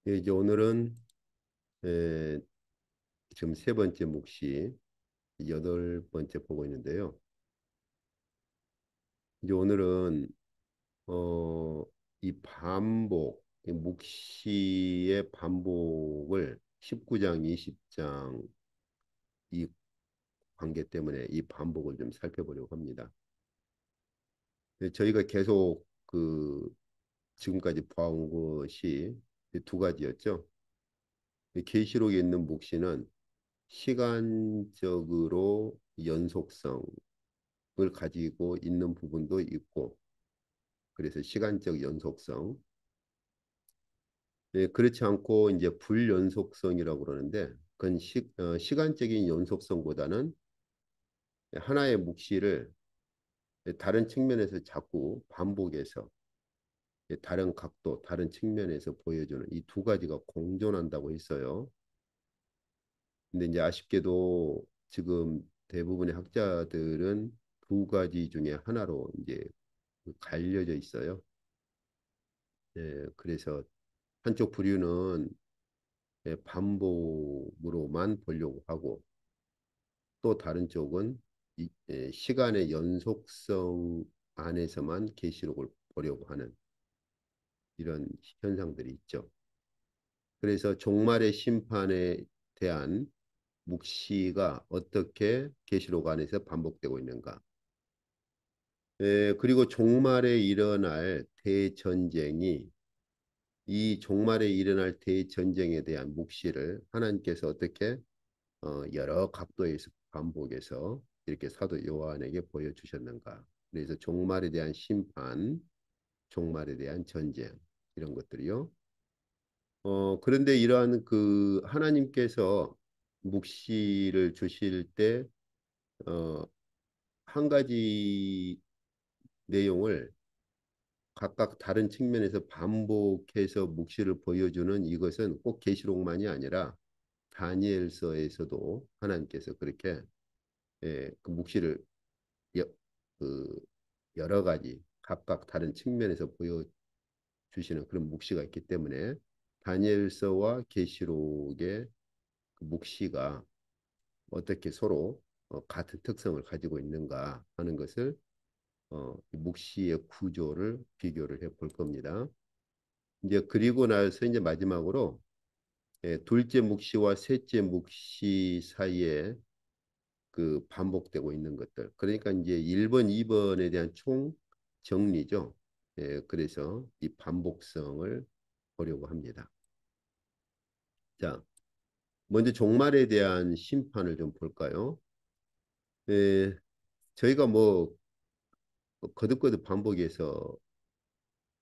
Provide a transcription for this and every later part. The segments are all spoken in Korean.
예, 이제 오늘은 에, 지금 세 번째 묵시 여덟 번째 보고 있는데요. 이제 오늘은 어, 이 반복, 이 묵시의 반복을 19장, 20장 이 관계 때문에 이 반복을 좀 살펴보려고 합니다. 저희가 계속 지금까지 봐온 것이 두 가지였죠. 계시록에 있는 묵시는 시간적으로 연속성을 가지고 있는 부분도 있고, 그래서 시간적 연속성. 예, 그렇지 않고 이제 불연속성이라고 그러는데, 그건 시간적인 연속성보다는 하나의 묵시를 다른 측면에서 자꾸 반복해서 다른 각도, 다른 측면에서 보여주는 이 두 가지가 공존한다고 했어요. 근데 이제 아쉽게도 지금 대부분의 학자들은 두 가지 중에 하나로 이제 갈려져 있어요. 그래서 한쪽 부류는 반복으로만 보려고 하고 또 다른 쪽은 시간의 연속성 안에서만 계시록을 보려고 하는 이런 현상들이 있죠. 그래서 종말의 심판에 대한 묵시가 어떻게 계시록 안에서 반복되고 있는가. 그리고 종말에 일어날 대전쟁이 이 종말에 일어날 대전쟁에 대한 묵시를 하나님께서 어떻게 여러 각도에서 반복해서 이렇게 사도 요한에게 보여주셨는가. 그래서 종말에 대한 심판, 종말에 대한 전쟁 이런 것들이요. 그런데 이러한 하나님께서 묵시를 주실 때 어, 한 가지 내용을 각각 다른 측면에서 반복해서 묵시를 보여주는 이것은 꼭 계시록만이 아니라 다니엘서에서도 하나님께서 그렇게 그 묵시를 여, 그 여러 가지 각각 다른 측면에서 보여주시는 그런 묵시가 있기 때문에 다니엘서와 계시록의 그 묵시가 어떻게 서로 같은 특성을 가지고 있는가 하는 것을 묵시의 구조를 비교를 해볼 겁니다. 이제 그리고 나서 이제 마지막으로 둘째 묵시와 셋째 묵시 사이에 반복되고 있는 것들. 그러니까 이제 1번, 2번에 대한 총 정리죠. 그래서 이 반복성을 보려고 합니다. 자, 먼저 종말에 대한 심판을 좀 볼까요? 예, 저희가 뭐 거듭거듭 반복해서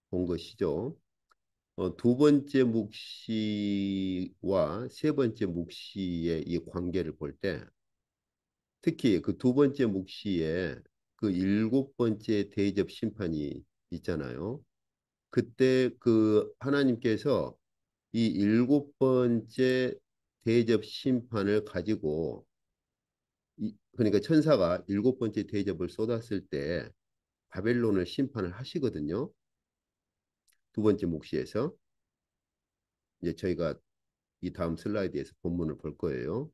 본 것이죠. 두 번째 묵시와 세 번째 묵시의 이 관계를 볼 때, 특히 그 두 번째 묵시에 그 일곱 번째 대접 심판이 있잖아요. 그때 그 하나님께서 이 일곱 번째 대접 심판을 가지고 그러니까 천사가 일곱 번째 대접을 쏟았을 때 바벨론을 심판을 하시거든요. 두 번째 묵시에서 이제 저희가 이 다음 슬라이드에서 본문을 볼 거예요.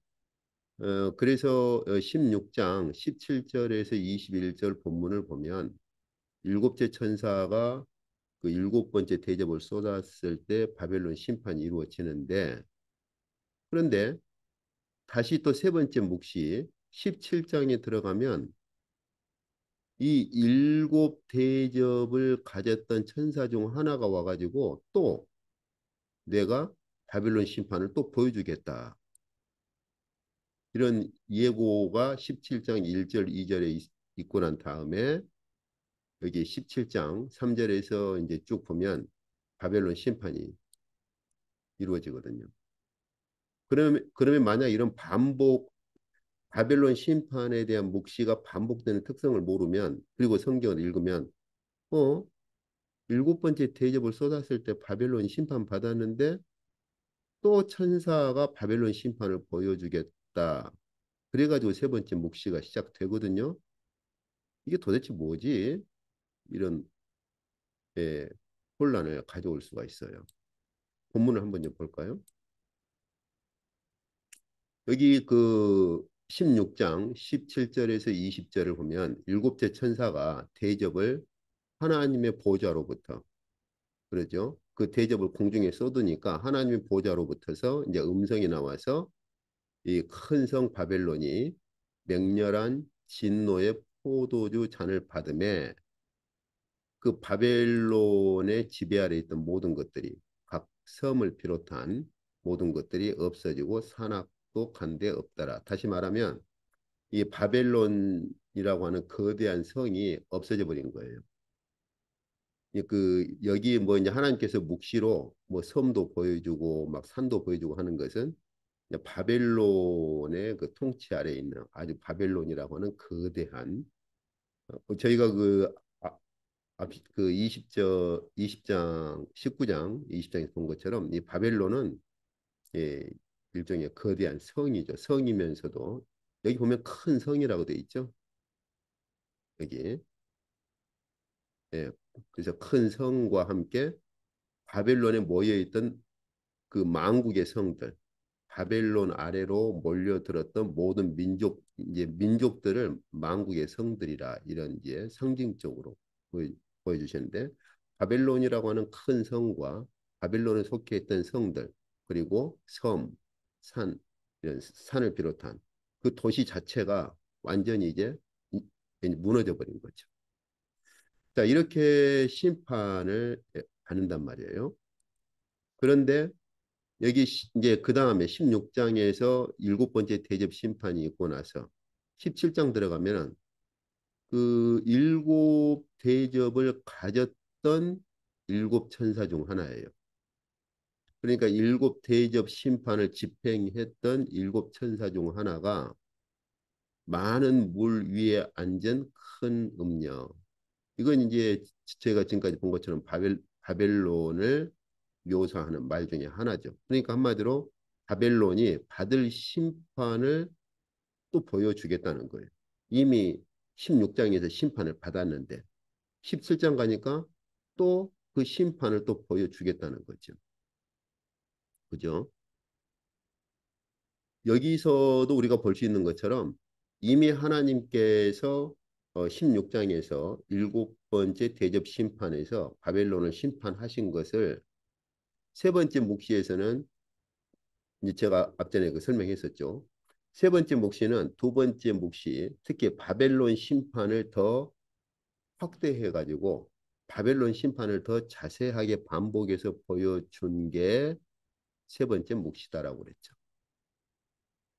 그래서 16장 17절에서 21절 본문을 보면 일곱째 천사가 그 일곱 번째 대접을 쏟았을 때 바벨론 심판이 이루어지는데 그런데 다시 또 세 번째 묵시 17장에 들어가면 이 일곱 대접을 가졌던 천사 중 하나가 와가지고 또 내가 바벨론 심판을 또 보여주겠다. 이런 예고가 17장 1절, 2절에 있고 난 다음에 여기 17장 3절에서 이제 쭉 보면 바벨론 심판이 이루어지거든요. 그러면 만약 이런 바벨론 심판에 대한 묵시가 반복되는 특성을 모르면 그리고 성경을 읽으면 어 일곱 번째 대접을 쏟았을 때 바벨론이 심판 받았는데 또 천사가 바벨론 심판을 보여주겠다. 그래가지고 세 번째 묵시가 시작되거든요. 이게 도대체 뭐지? 이런 혼란을 가져올 수가 있어요. 본문을 한번 좀 볼까요? 여기 그 16장 17절에서 20절을 보면 일곱째 천사가 대접을 하나님의 보좌로부터 그러죠. 그 대접을 공중에 쏟으니까 하나님의 보좌로부터서 이제 음성이 나와서 이 큰 성 바벨론이 맹렬한 진노의 포도주 잔을 받음에 그 바벨론의 지배 아래 있던 모든 것들이 각 섬을 비롯한 모든 것들이 없어지고 산악도 간데 없더라. 다시 말하면 이 바벨론이라고 하는 거대한 성이 없어져 버린 거예요. 그 여기 뭐 이제 하나님께서 묵시로 뭐 섬도 보여주고 막 산도 보여주고 하는 것은 바벨론의 그 통치 아래에 있는 아주 바벨론이라고 하는 거대한 저희가 그 그 20장 19장 20장에서 본 것처럼 이 바벨론은 예, 일종의 거대한 성이죠. 성이면서도 여기 보면 큰 성이라고 돼 있죠. 여기 예, 그래서 큰 성과 함께 바벨론에 모여 있던 그 만국의 성들 바벨론 아래로 몰려들었던 모든 민족 이제 민족들을 만국의 성들이라 이런 이제 상징적으로 보여주셨는데 바벨론이라고 하는 큰 성과 바벨론에 속해 있던 성들 그리고 섬, 산 이런 산을 비롯한 그 도시 자체가 완전히 이제 무너져 버린 거죠. 자 이렇게 심판을 받는단 말이에요. 그런데 여기 이제 그 다음에 16장에서 일곱 번째 대접 심판이 있고 나서 17장 들어가면은 그 일곱 대접을 가졌던 일곱 천사 중 하나예요. 그러니까 일곱 대접 심판을 집행했던 일곱 천사 중 하나가 많은 물 위에 앉은 큰 음녀. 이건 이제 제가 지금까지 본 것처럼 바벨론을 묘사하는 말 중에 하나죠. 그러니까 한마디로 바벨론이 받을 심판을 또 보여주겠다는 거예요. 이미 16장에서 심판을 받았는데 17장 가니까 또 그 심판을 또 보여주겠다는 거죠. 그죠? 여기서도 우리가 볼 수 있는 것처럼 이미 하나님께서 16장에서 일곱 번째 대접 심판에서 바벨론을 심판하신 것을 세 번째 묵시에서는 이제 제가 앞전에 그 설명했었죠. 세 번째 묵시는 두 번째 묵시, 특히 바벨론 심판을 더 확대해 가지고 바벨론 심판을 더 자세하게 반복해서 보여준 게 세 번째 묵시다라고 그랬죠.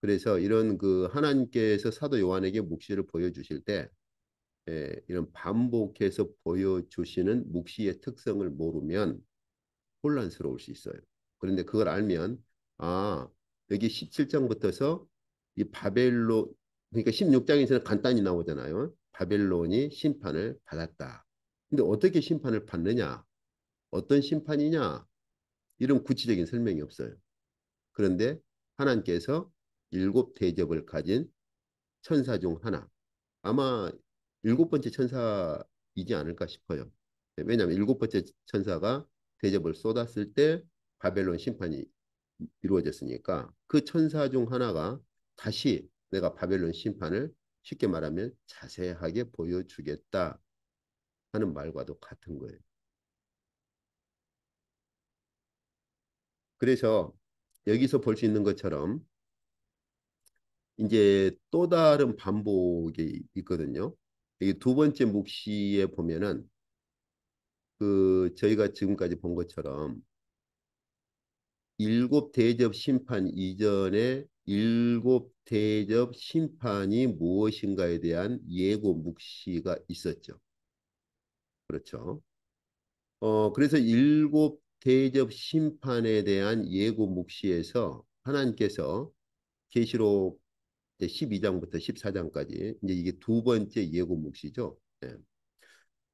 그래서 이런 그 하나님께서 사도 요한에게 묵시를 보여주실 때 이런 반복해서 보여주시는 묵시의 특성을 모르면 혼란스러울 수 있어요. 그런데 그걸 알면 아 여기 17장부터서 이 바벨론 그러니까 16장에서는 간단히 나오잖아요. 바벨론이 심판을 받았다. 근데 어떻게 심판을 받느냐? 어떤 심판이냐? 이런 구체적인 설명이 없어요. 그런데 하나님께서 일곱 대접을 가진 천사 중 하나 아마 일곱 번째 천사이지 않을까 싶어요. 왜냐하면 일곱 번째 천사가 대접을 쏟았을 때 바벨론 심판이 이루어졌으니까 그 천사 중 하나가 다시 내가 바벨론 심판을 쉽게 말하면 자세하게 보여주겠다 하는 말과도 같은 거예요. 그래서 여기서 볼 수 있는 것처럼 이제 또 다른 반복이 있거든요. 이 두 번째 묵시에 보면은 그 저희가 지금까지 본 것처럼 일곱 대접 심판 이전에 일곱 대접 심판이 무엇인가에 대한 예고 묵시가 있었죠. 그렇죠. 그래서 일곱 대접 심판에 대한 예고 묵시에서 하나님께서 계시록 12장부터 14장까지 이제 이게 두 번째 예고 묵시죠. 예.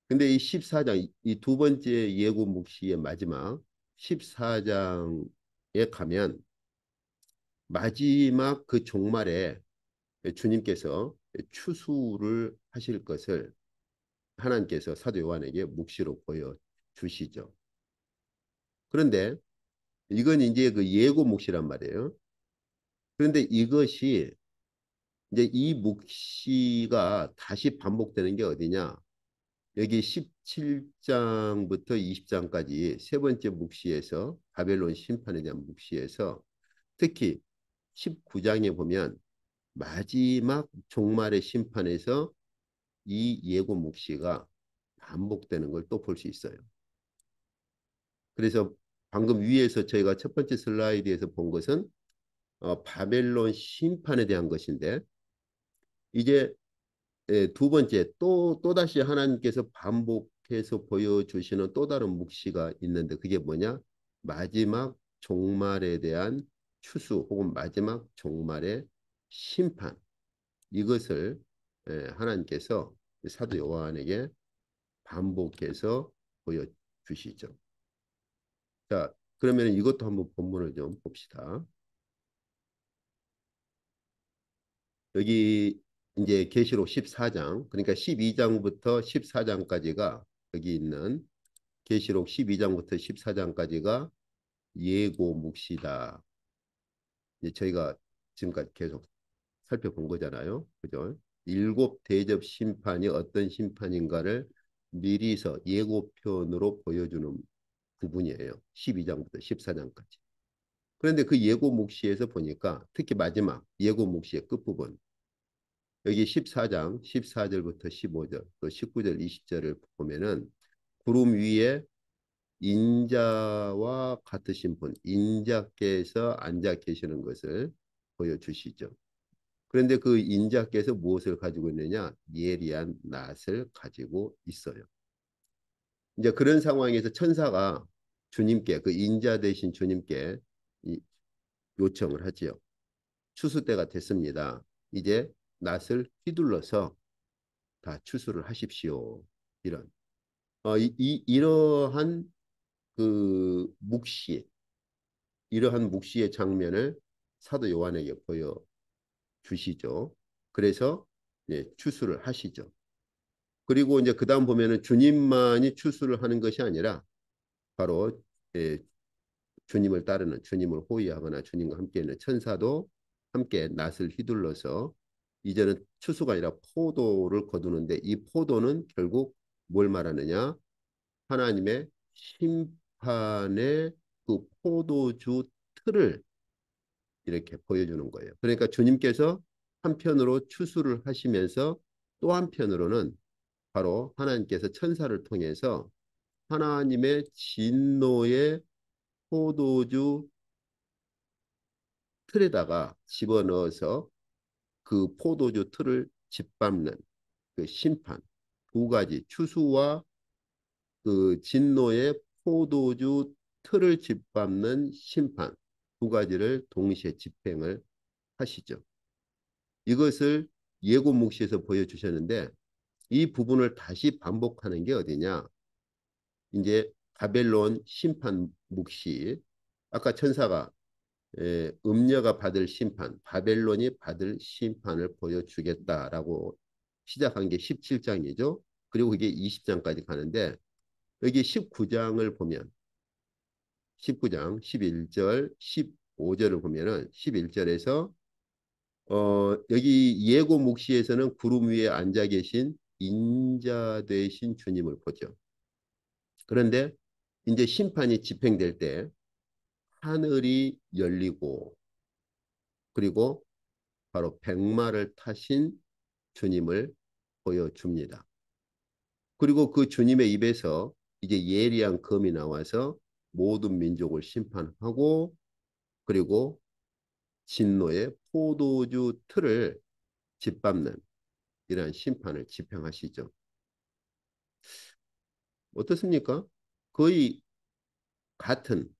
근데 이 14장 이 두 번째 예고 묵시의 마지막 14장에 가면 마지막 그 종말에 주님께서 추수를 하실 것을 하나님께서 사도 요한에게 묵시로 보여 주시죠. 그런데 이건 이제 그 예고 묵시란 말이에요. 그런데 이것이 이제 이 묵시가 다시 반복되는 게 어디냐? 여기 17장부터 20장까지 세 번째 묵시에서 바벨론 심판에 대한 묵시에서 특히 19장에 보면 마지막 종말의 심판에서 이 예고 묵시가 반복되는 걸 또 볼 수 있어요. 그래서 방금 위에서 저희가 첫 번째 슬라이드에서 본 것은 바벨론 심판에 대한 것인데 이제 두 번째 또다시 하나님께서 반복해서 보여주시는 또 다른 묵시가 있는데 그게 뭐냐? 마지막 종말에 대한 추수 혹은 마지막 종말의 심판 이것을 하나님께서 사도 요한에게 반복해서 보여주시죠. 자, 그러면 이것도 한번 본문을 좀 봅시다. 여기 이제 계시록 14장, 그러니까 12장부터 14장까지가 여기 있는 계시록 12장부터 14장까지가 예고 묵시다. 이제 저희가 지금까지 계속 살펴본 거잖아요. 그죠? 일곱 대접 심판이 어떤 심판인가를 미리서 예고편으로 보여주는 부분이에요. 12장부터 14장까지. 그런데 그 예고 묵시에서 보니까 특히 마지막 예고 묵시의 끝부분 여기 14장 14절부터 15절 또 19절 20절을 보면은 구름 위에 인자와 같으신 분 인자께서 앉아 계시는 것을 보여주시죠. 그런데 그 인자께서 무엇을 가지고 있느냐? 예리한 낫을 가지고 있어요. 이제 그런 상황에서 천사가 주님께 그 인자 되신 주님께 요청을 하지요. 추수 때가 됐습니다. 이제 낫을 휘둘러서 다 추수를 하십시오. 이런 이러한 그 묵시 이러한 묵시의 장면을 사도 요한에게 보여 주시죠. 그래서 추수를 하시죠. 그리고 이제 그다음 보면은 주님만이 추수를 하는 것이 아니라 바로 예, 주님을 따르는 주님을 호위하거나 주님과 함께 있는 천사도 함께 낫을 휘둘러서 이제는 추수가 아니라 포도를 거두는데 이 포도는 결국 뭘 말하느냐? 하나님의 심판의 그 포도주 틀을 이렇게 보여주는 거예요. 그러니까 주님께서 한편으로 추수를 하시면서 또 한편으로는 바로 하나님께서 천사를 통해서 하나님의 진노의 포도주 틀에다가 집어넣어서 그 포도주 틀을 짓밟는 그 심판 두 가지 추수와 그 진노의 포도주 틀을 짓밟는 심판 두 가지를 동시에 집행을 하시죠. 이것을 예고 묵시에서 보여주셨는데 이 부분을 다시 반복하는 게 어디냐? 이제 바벨론 심판 묵시 아까 천사가 음녀가 받을 심판, 바벨론이 받을 심판을 보여주겠다라고 시작한 게 17장이죠. 그리고 그게 20장까지 가는데 여기 19장을 보면 19장 11절, 15절을 보면은 11절에서 여기 예고 묵시에서는 구름 위에 앉아 계신 인자 되신 주님을 보죠. 그런데 이제 심판이 집행될 때 하늘이 열리고 그리고 바로 백마를 타신 주님을 보여줍니다. 그리고 그 주님의 입에서 이제 예리한 검이 나와서 모든 민족을 심판하고 그리고 진노의 포도주 틀을 짓밟는 이러한 심판을 집행하시죠. 어떻습니까? 거의 같은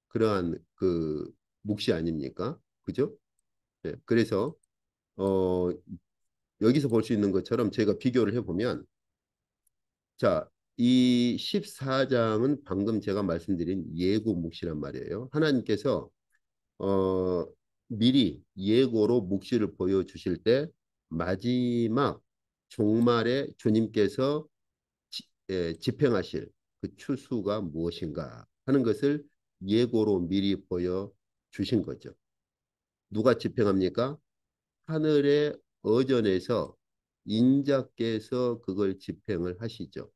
그러한 그 묵시 아닙니까? 그죠? 네, 그래서 어, 여기서 볼 수 있는 것처럼 제가 비교를 해보면 자, 이 14장은 방금 제가 말씀드린 예고 묵시란 말이에요. 하나님께서 어, 미리 예고로 묵시를 보여주실 때 마지막 종말에 주님께서 집행하실 그 추수가 무엇인가 하는 것을 예고로 미리 보여 주신 거죠. 누가 집행합니까? 하늘의 어전에서 인자께서 그걸 집행을 하시죠.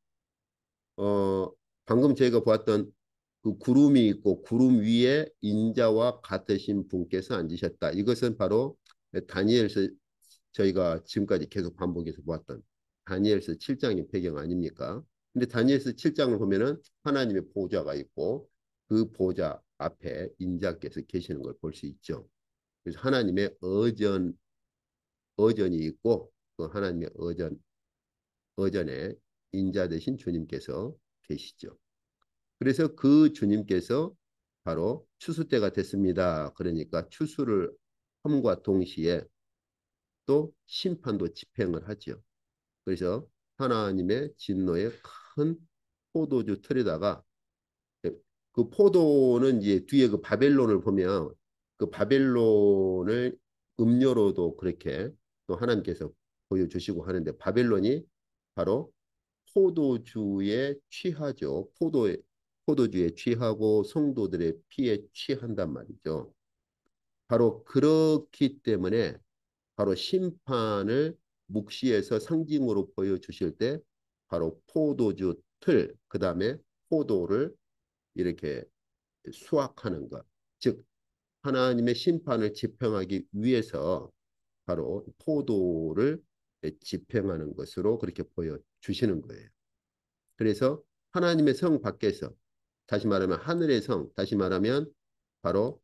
어, 방금 저희가 보았던 그 구름이 있고 구름 위에 인자와 같으신 분께서 앉으셨다. 이것은 바로 다니엘서 저희가 지금까지 계속 반복해서 보았던 다니엘서 7장의 배경 아닙니까? 근데 다니엘서 7장을 보면은 하나님의 보좌가 있고 그 보좌 앞에 인자께서 계시는 걸 볼 수 있죠. 그래서 하나님의 어전이 있고 그 하나님의 어전에 인자 되신 주님께서 계시죠. 그래서 그 주님께서 바로 추수 때가 됐습니다. 그러니까 추수를 함과 동시에 또 심판도 집행을 하죠. 그래서 하나님의 진노의 큰 포도주 틀에다가 그 포도는 이제 뒤에 그 바벨론을 보면 그 바벨론을 음료로도 그렇게 또 하나님께서 보여주시고 하는데 바벨론이 바로 포도주에 취하죠. 포도주에 취하고 성도들의 피에 취한단 말이죠. 바로 그렇기 때문에 바로 심판을 묵시에서 상징으로 보여주실 때 바로 포도주 틀, 그 다음에 포도를 이렇게 수확하는 것. 즉, 하나님의 심판을 집행하기 위해서 바로 포도를 집행하는 것으로 그렇게 보여주시는 거예요. 그래서 하나님의 성 밖에서 다시 말하면 하늘의 성, 다시 말하면 바로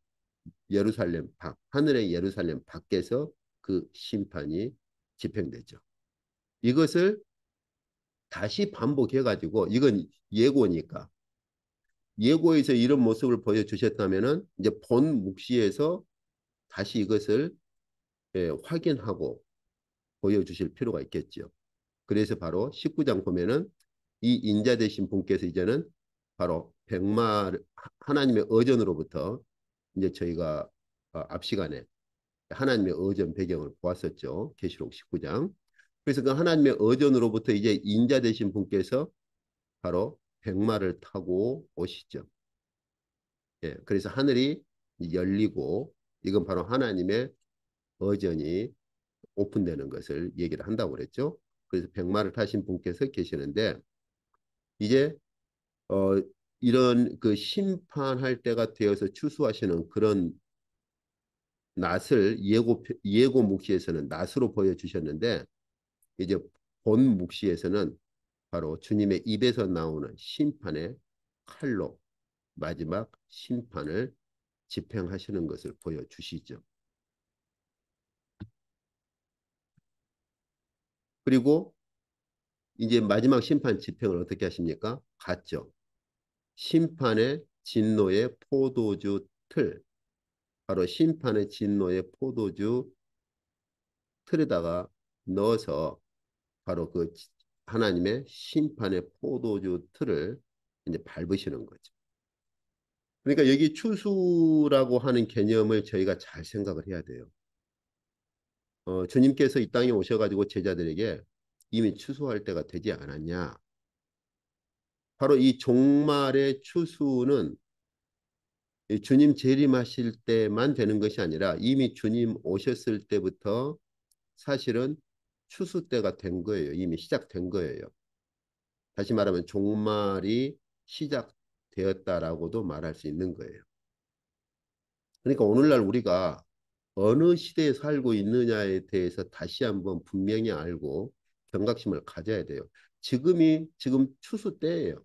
예루살렘 밖, 하늘의 예루살렘 밖에서 그 심판이 집행되죠. 이것을 다시 반복해가지고 이건 예고니까 예고에서 이런 모습을 보여주셨다면은 이제 본 묵시에서 다시 이것을 확인하고 보여주실 필요가 있겠죠. 그래서 바로 19장 보면은 이 인자 되신 분께서 이제는 바로 백마 하나님의 어전으로부터 이제 저희가 앞 시간에 하나님의 어전 배경을 보았었죠. 계시록 19장. 그래서 그 하나님의 어전으로부터 이제 인자 되신 분께서 바로 백마를 타고 오시죠. 예, 그래서 하늘이 열리고 이건 바로 하나님의 어전이 오픈되는 것을 얘기를 한다고 그랬죠. 그래서 백마를 타신 분께서 계시는데 이제 어, 이런 그 심판할 때가 되어서 추수하시는 그런 낫을 예고 묵시에서는 낫으로 보여주셨는데 이제 본 묵시에서는 바로 주님의 입에서 나오는 심판의 칼로 마지막 심판을 집행하시는 것을 보여주시죠. 그리고 이제 마지막 심판 집행을 어떻게 하십니까? 같죠. 심판의 진노의 포도주 틀, 바로 심판의 진노의 포도주 틀에다가 넣어서 바로 그 하나님의 심판의 포도주 틀을 이제 밟으시는 거죠. 그러니까 여기 추수라고 하는 개념을 저희가 잘 생각을 해야 돼요. 주님께서 이 땅에 오셔가지고 제자들에게 이미 추수할 때가 되지 않았냐. 바로 이 종말의 추수는 주님 재림하실 때만 되는 것이 아니라 이미 주님 오셨을 때부터 사실은 추수 때가 된 거예요. 이미 시작된 거예요. 다시 말하면 종말이 시작되었다라고도 말할 수 있는 거예요. 그러니까 오늘날 우리가 어느 시대에 살고 있느냐에 대해서 다시 한번 분명히 알고 경각심을 가져야 돼요. 지금 추수 때예요.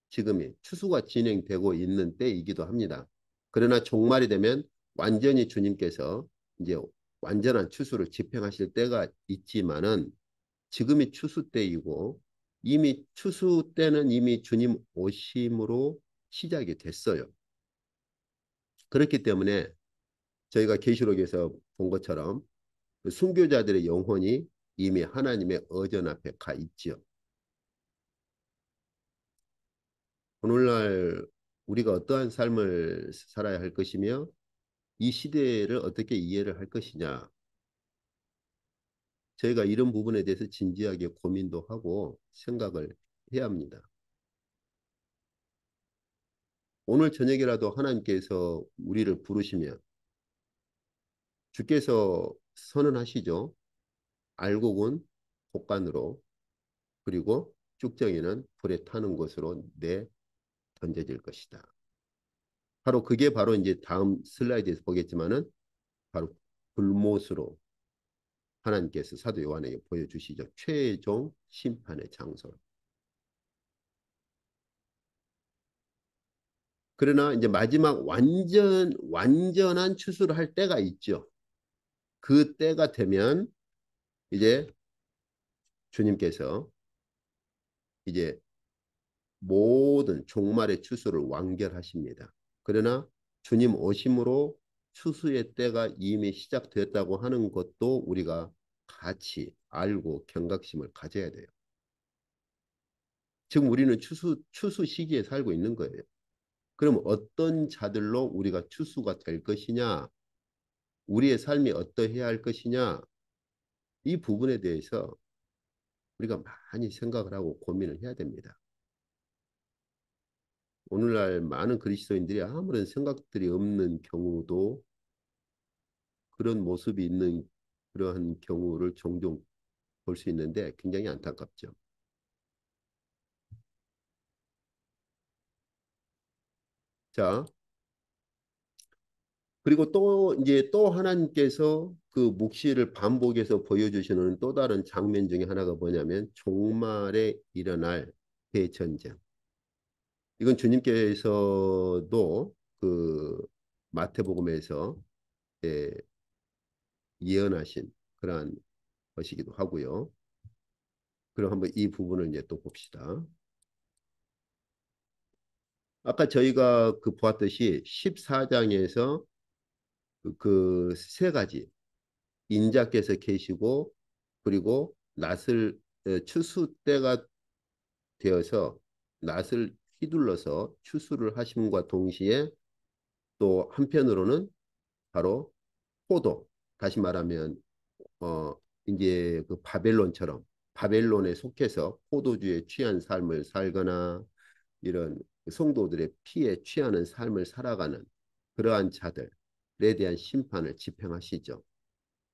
지금이 추수가 진행되고 있는 때이기도 합니다. 그러나 종말이 되면 완전히 주님께서 이제 완전한 추수를 집행하실 때가 있지만은 지금이 추수 때이고 이미 추수 때는 이미 주님 오심으로 시작이 됐어요. 그렇기 때문에 저희가 계시록에서 본 것처럼 그 순교자들의 영혼이 이미 하나님의 어전 앞에 가 있지요. 오늘날 우리가 어떠한 삶을 살아야 할 것이며 이 시대를 어떻게 이해를 할 것이냐. 저희가 이런 부분에 대해서 진지하게 고민도 하고 생각을 해야 합니다. 오늘 저녁이라도 하나님께서 우리를 부르시면 주께서 선언하시죠. 알곡은 곡간으로 그리고 쭉정이는 불에 타는 곳으로 내 던져질 것이다. 바로 그게 바로 이제 다음 슬라이드에서 보겠지만은 바로 불못으로 하나님께서 사도 요한에게 보여주시죠. 최종 심판의 장소. 그러나 이제 마지막 완전한 추수를 할 때가 있죠. 그 때가 되면 이제 주님께서 이제 모든 종말의 추수를 완결하십니다. 그러나 주님 오심으로 추수의 때가 이미 시작되었다고 하는 것도 우리가 같이 알고 경각심을 가져야 돼요. 지금 우리는 추수 시기에 살고 있는 거예요. 그럼 어떤 자들로 우리가 추수가 될 것이냐, 우리의 삶이 어떠해야 할 것이냐, 이 부분에 대해서 우리가 많이 생각을 하고 고민을 해야 됩니다. 오늘날 많은 그리스도인들이 아무런 생각들이 없는 경우도 그런 모습이 있는 그러한 경우를 종종 볼 수 있는데 굉장히 안타깝죠. 자, 그리고 또 이제 또 하나님께서 그 묵시를 반복해서 보여주시는 또 다른 장면 중에 하나가 뭐냐면 종말에 일어날 대전쟁. 이건 주님께서도 그 마태복음에서 예, 예언하신 그러한 것이기도 하고요. 그럼 한번 이 부분을 이제 또 봅시다. 아까 저희가 그 보았듯이 14장에서 그 세 가지 인자께서 계시고 그리고 낫을 추수 때가 되어서 낫을 휘둘러서 추수를 하심과 동시에 또 한편으로는 바로 포도 다시 말하면 어 이제 그 바벨론처럼 바벨론에 속해서 포도주에 취한 삶을 살거나 이런 성도들의 피에 취하는 삶을 살아가는 그러한 자들에 대한 심판을 집행하시죠.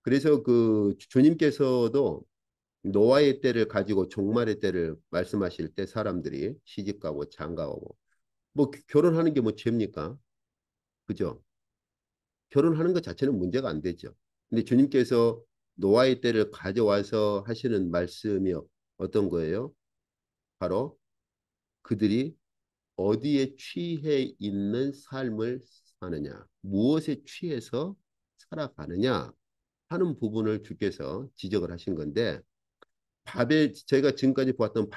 그래서 그 주님께서도 노아의 때를 가지고 종말의 때를 말씀하실 때 사람들이 시집가고 장가가고 뭐 결혼하는 게 뭐 죄입니까? 그죠? 결혼하는 것 자체는 문제가 안 되죠. 근데 주님께서 노아의 때를 가져와서 하시는 말씀이 어떤 거예요? 바로 그들이 어디에 취해 있는 삶을 사느냐, 무엇에 취해서 살아가느냐 하는 부분을 주께서 지적을 하신 건데 저희가 지금까지 보았던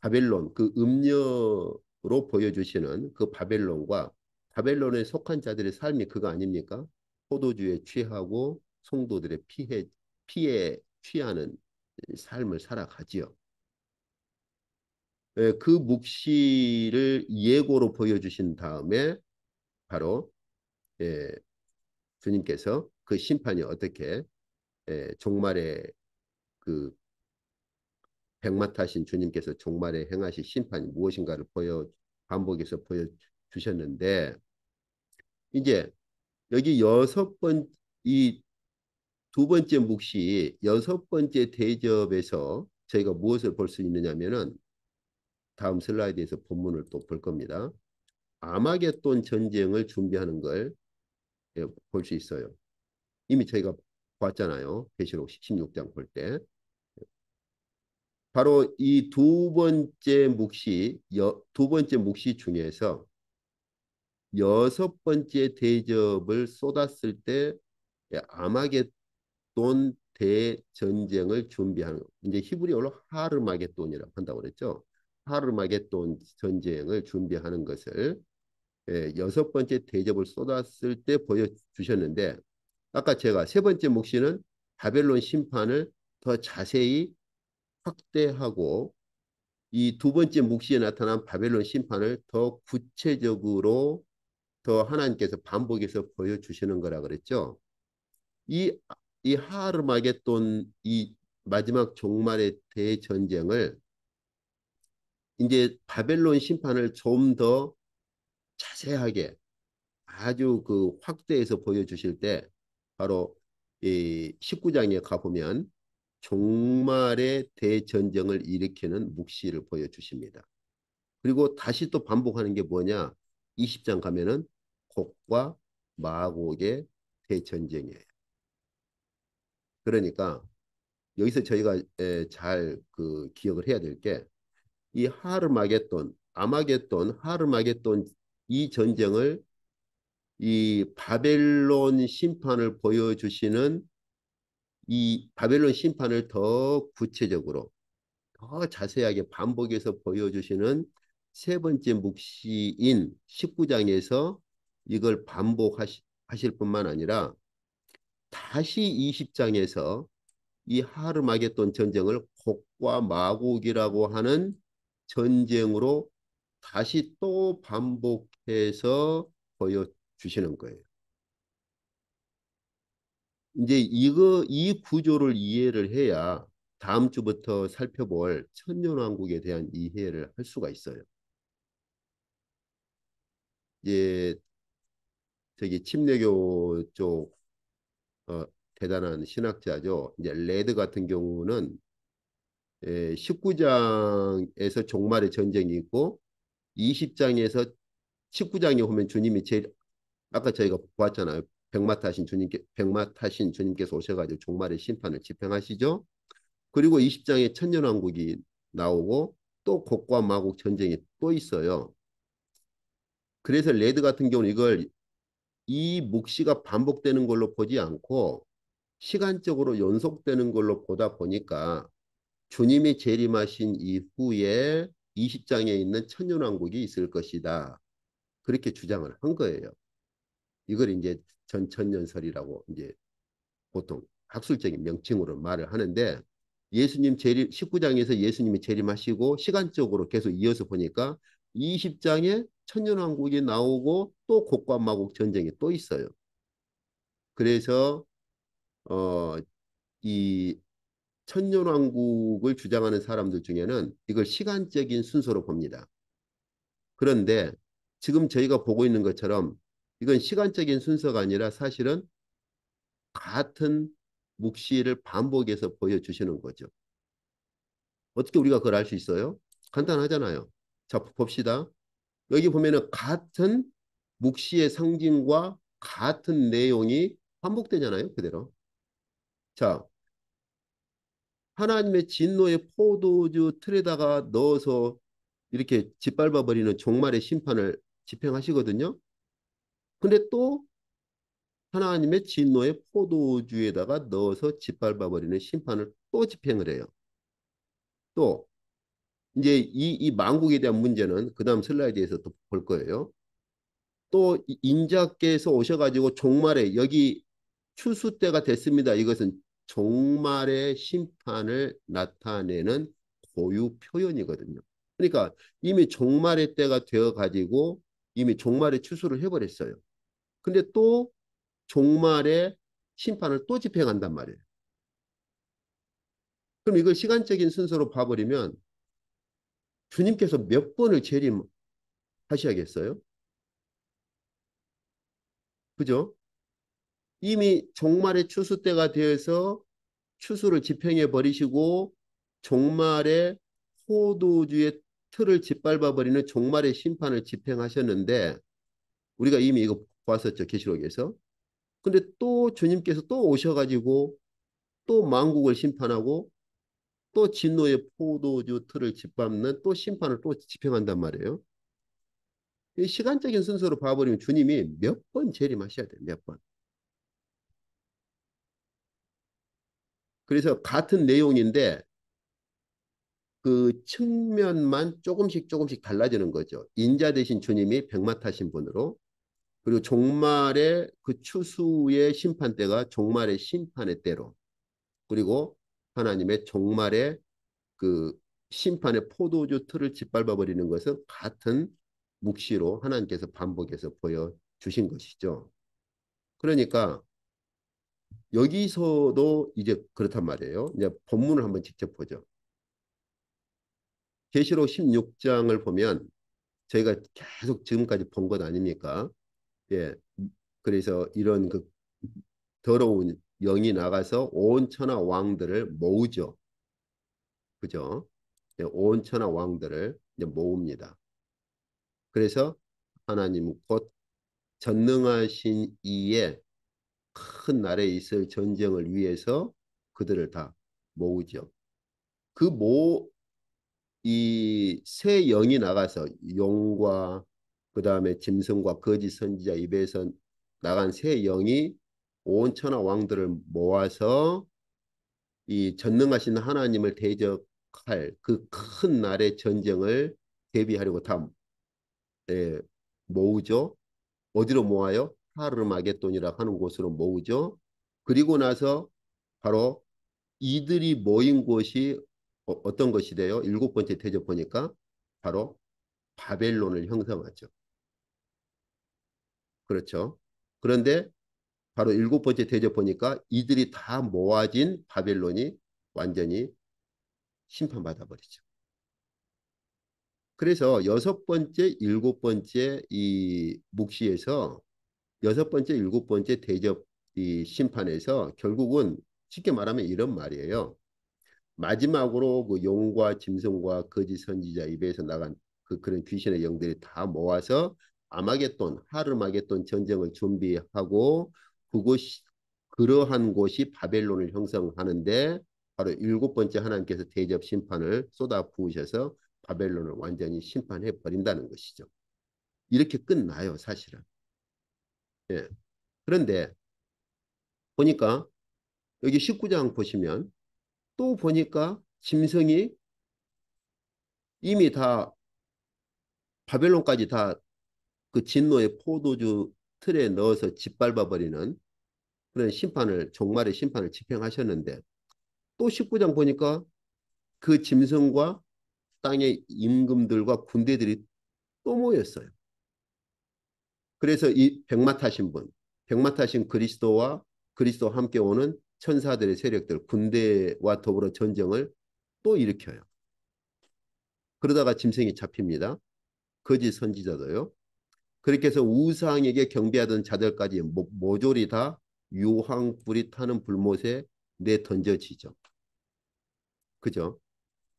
바벨론 그 음녀로 보여주시는 그 바벨론과 바벨론에 속한 자들의 삶이 그거 아닙니까? 포도주에 취하고 성도들의 피에 취하는 삶을 살아가지요. 예, 그 묵시를 예고로 보여주신 다음에 바로 예, 주님께서 그 심판이 어떻게 종말에 그 백마 타신 주님께서 종말에 행하실 심판이 무엇인가를 반복해서 보여주셨는데 이제 여기 이 두 번째 묵시 여섯 번째 대접에서 저희가 무엇을 볼 수 있느냐면은 다음 슬라이드에서 본문을 또 볼 겁니다. 아마겟돈 전쟁을 준비하는 걸 볼 수 있어요. 이미 저희가 봤잖아요. 계시록 16장 볼 때. 바로 이 두 번째 묵시 중에서 여섯 번째 대접을 쏟았을 때 아마겟돈 대전쟁을 준비하는 이제 히브리어로 하르마겟돈이라고 한다고 그랬죠. 하르마겟돈 전쟁을 준비하는 것을 여섯 번째 대접을 쏟았을 때 보여주셨는데 아까 제가 세 번째 묵시는 바벨론 심판을 더 자세히 확대하고 이 두 번째 묵시에 나타난 바벨론 심판을 더 구체적으로 더 하나님께서 반복해서 보여주시는 거라 그랬죠. 이, 이 하르마겟돈 이 마지막 종말의 대전쟁을 이제 바벨론 심판을 좀 더 자세하게 아주 그 확대해서 보여주실 때 바로 이 19장에 가보면 종말의 대전쟁을 일으키는 묵시를 보여주십니다. 그리고 다시 또 반복하는 게 뭐냐? 20장 가면은 곡과 마곡의 대전쟁이에요. 그러니까 여기서 저희가 잘 그 기억을 해야 될 게 이 하르마게돈, 아마게돈, 하르마게돈 이 전쟁을 이 바벨론 심판을 보여주시는 이 바벨론 심판을 더 구체적으로 더 자세하게 반복해서 보여주시는 세 번째 묵시인 19장에서 이걸 반복하실 뿐만 아니라 다시 20장에서 이 하르마게돈 전쟁을 곡과 마곡이라고 하는 전쟁으로 다시 또 반복해서 보여주시는 거예요. 이제 이 구조를 이해를 해야 다음 주부터 살펴볼 천년왕국에 대한 이해를 할 수가 있어요. 이제 저기 침례교 쪽 대단한 신학자죠. 이제 레드 같은 경우는 19장에서 종말의 전쟁이 있고 20장에서 19장에 오면 주님이 제일 아까 저희가 보았잖아요. 백마 타신 주님께서 오셔가지고 종말의 심판을 집행하시죠. 그리고 20장에 천년왕국이 나오고 또 곡과 마곡 전쟁이 또 있어요. 그래서 레드 같은 경우는 이걸 이 묵시가 반복되는 걸로 보지 않고 시간적으로 연속되는 걸로 보다 보니까 주님이 재림하신 이후에 20장에 있는 천년왕국이 있을 것이다. 그렇게 주장을 한 거예요. 이걸 이제 전천년설이라고 이제 보통 학술적인 명칭으로 말을 하는데 예수님 재림 19장에서 예수님이 재림하시고 시간적으로 계속 이어서 보니까 20장에 천년왕국이 나오고 또 곡과 마곡 전쟁이 또 있어요. 그래서 어, 이 천년왕국을 주장하는 사람들 중에는 이걸 시간적인 순서로 봅니다. 그런데 지금 저희가 보고 있는 것처럼 이건 시간적인 순서가 아니라 사실은 같은 묵시를 반복해서 보여주시는 거죠. 어떻게 우리가 그걸 알 수 있어요? 간단하잖아요. 자, 봅시다. 여기 보면은 같은 묵시의 상징과 같은 내용이 반복되잖아요. 그대로. 자, 하나님의 진노의 포도주 틀에다가 넣어서 이렇게 짓밟아버리는 종말의 심판을 집행하시거든요. 근데 또 하나님의 진노의 포도주에다가 넣어서 짓밟아버리는 심판을 또 집행을 해요. 또 이제 이 망국에 대한 문제는 그 다음 슬라이드에서 또 볼 거예요. 또 인자께서 오셔가지고 종말에 여기 추수 때가 됐습니다. 이것은 종말의 심판을 나타내는 고유 표현이거든요. 그러니까 이미 종말의 때가 되어가지고 이미 종말의 추수를 해버렸어요. 근데 또 종말의 심판을 또 집행한단 말이에요. 그럼 이걸 시간적인 순서로 봐버리면 주님께서 몇 번을 재림하셔야겠어요? 그죠? 이미 종말의 추수 때가 되어서 추수를 집행해 버리시고 종말의 포도주의 틀을 짓밟아 버리는 종말의 심판을 집행하셨는데 우리가 이미 이거 봤었죠. 계시록에서. 근데 또 주님께서 또 오셔가지고 또 만국을 심판하고 또 진노의 포도주 틀을 짓밟는 또 심판을 또 집행한단 말이에요. 이 시간적인 순서로 봐버리면 주님이 몇 번 재림하셔야 돼요. 몇 번. 그래서 같은 내용인데 그 측면만 조금씩 조금씩 달라지는 거죠. 인자 대신 주님이 백마 타신 분으로 그리고 종말의 그 추수의 심판 때가 종말의 심판의 때로 그리고 하나님의 종말의 그 심판의 포도주 틀을 짓밟아 버리는 것은 같은 묵시로 하나님께서 반복해서 보여주신 것이죠. 그러니까 여기서도 이제 그렇단 말이에요. 이제 본문을 한번 직접 보죠. 계시록 16장을 보면 저희가 계속 지금까지 본 것 아닙니까? 예. 그래서 이런 그 더러운 영이 나가서 온 천하 왕들을 모으죠. 그죠? 예, 온 천하 왕들을 이제 모읍니다. 그래서 하나님 곧 전능하신 이의 큰 나라에 있을 전쟁을 위해서 그들을 다 모으죠. 그 이 새 영이 나가서 용과 그 다음에 짐승과 거짓 선지자 입에서 나간 새 영이 온 천하 왕들을 모아서 이 전능하신 하나님을 대적할 그 큰 날의 전쟁을 대비하려고 다 예, 모으죠. 어디로 모아요? 하르마게돈이라 하는 곳으로 모으죠. 그리고 나서 바로 이들이 모인 곳이 어떤 것이 돼요? 일곱 번째 대접 보니까 바로 바벨론을 형성하죠. 그렇죠. 그런데 바로 일곱 번째 대접 보니까 이들이 다 모아진 바벨론이 완전히 심판받아 버리죠. 그래서 여섯 번째, 일곱 번째 이 묵시에서 여섯 번째, 일곱 번째 대접 이 심판에서 결국은 쉽게 말하면 이런 말이에요. 마지막으로 그 용과 짐승과 거짓 선지자 입에서 나간 그런 귀신의 영들이 다 모아서 아마겟돈, 하르마겟돈 전쟁을 준비하고 그곳이 그러한 곳이 바벨론을 형성하는데 바로 일곱 번째 하나님께서 대접 심판을 쏟아 부으셔서 바벨론을 완전히 심판해 버린다는 것이죠. 이렇게 끝나요, 사실은. 예. 그런데 보니까 여기 19장 보시면 또 보니까 짐승이 이미 다 바벨론까지 다 그 진노의 포도주 틀에 넣어서 짓밟아 버리는 그런 심판을 종말의 심판을 집행하셨는데 또 19장 보니까 그 짐승과 땅의 임금들과 군대들이 또 모였어요. 그래서 이 백마 타신 분, 백마 타신 그리스도와 그리스도와 함께 오는 천사들의 세력들, 군대와 더불어 전쟁을 또 일으켜요. 그러다가 짐승이 잡힙니다. 거짓 선지자도요. 그렇게 해서 우상에게 경배하던 자들까지 모조리 다 유황불이 타는 불못에 내 던져지죠. 그죠?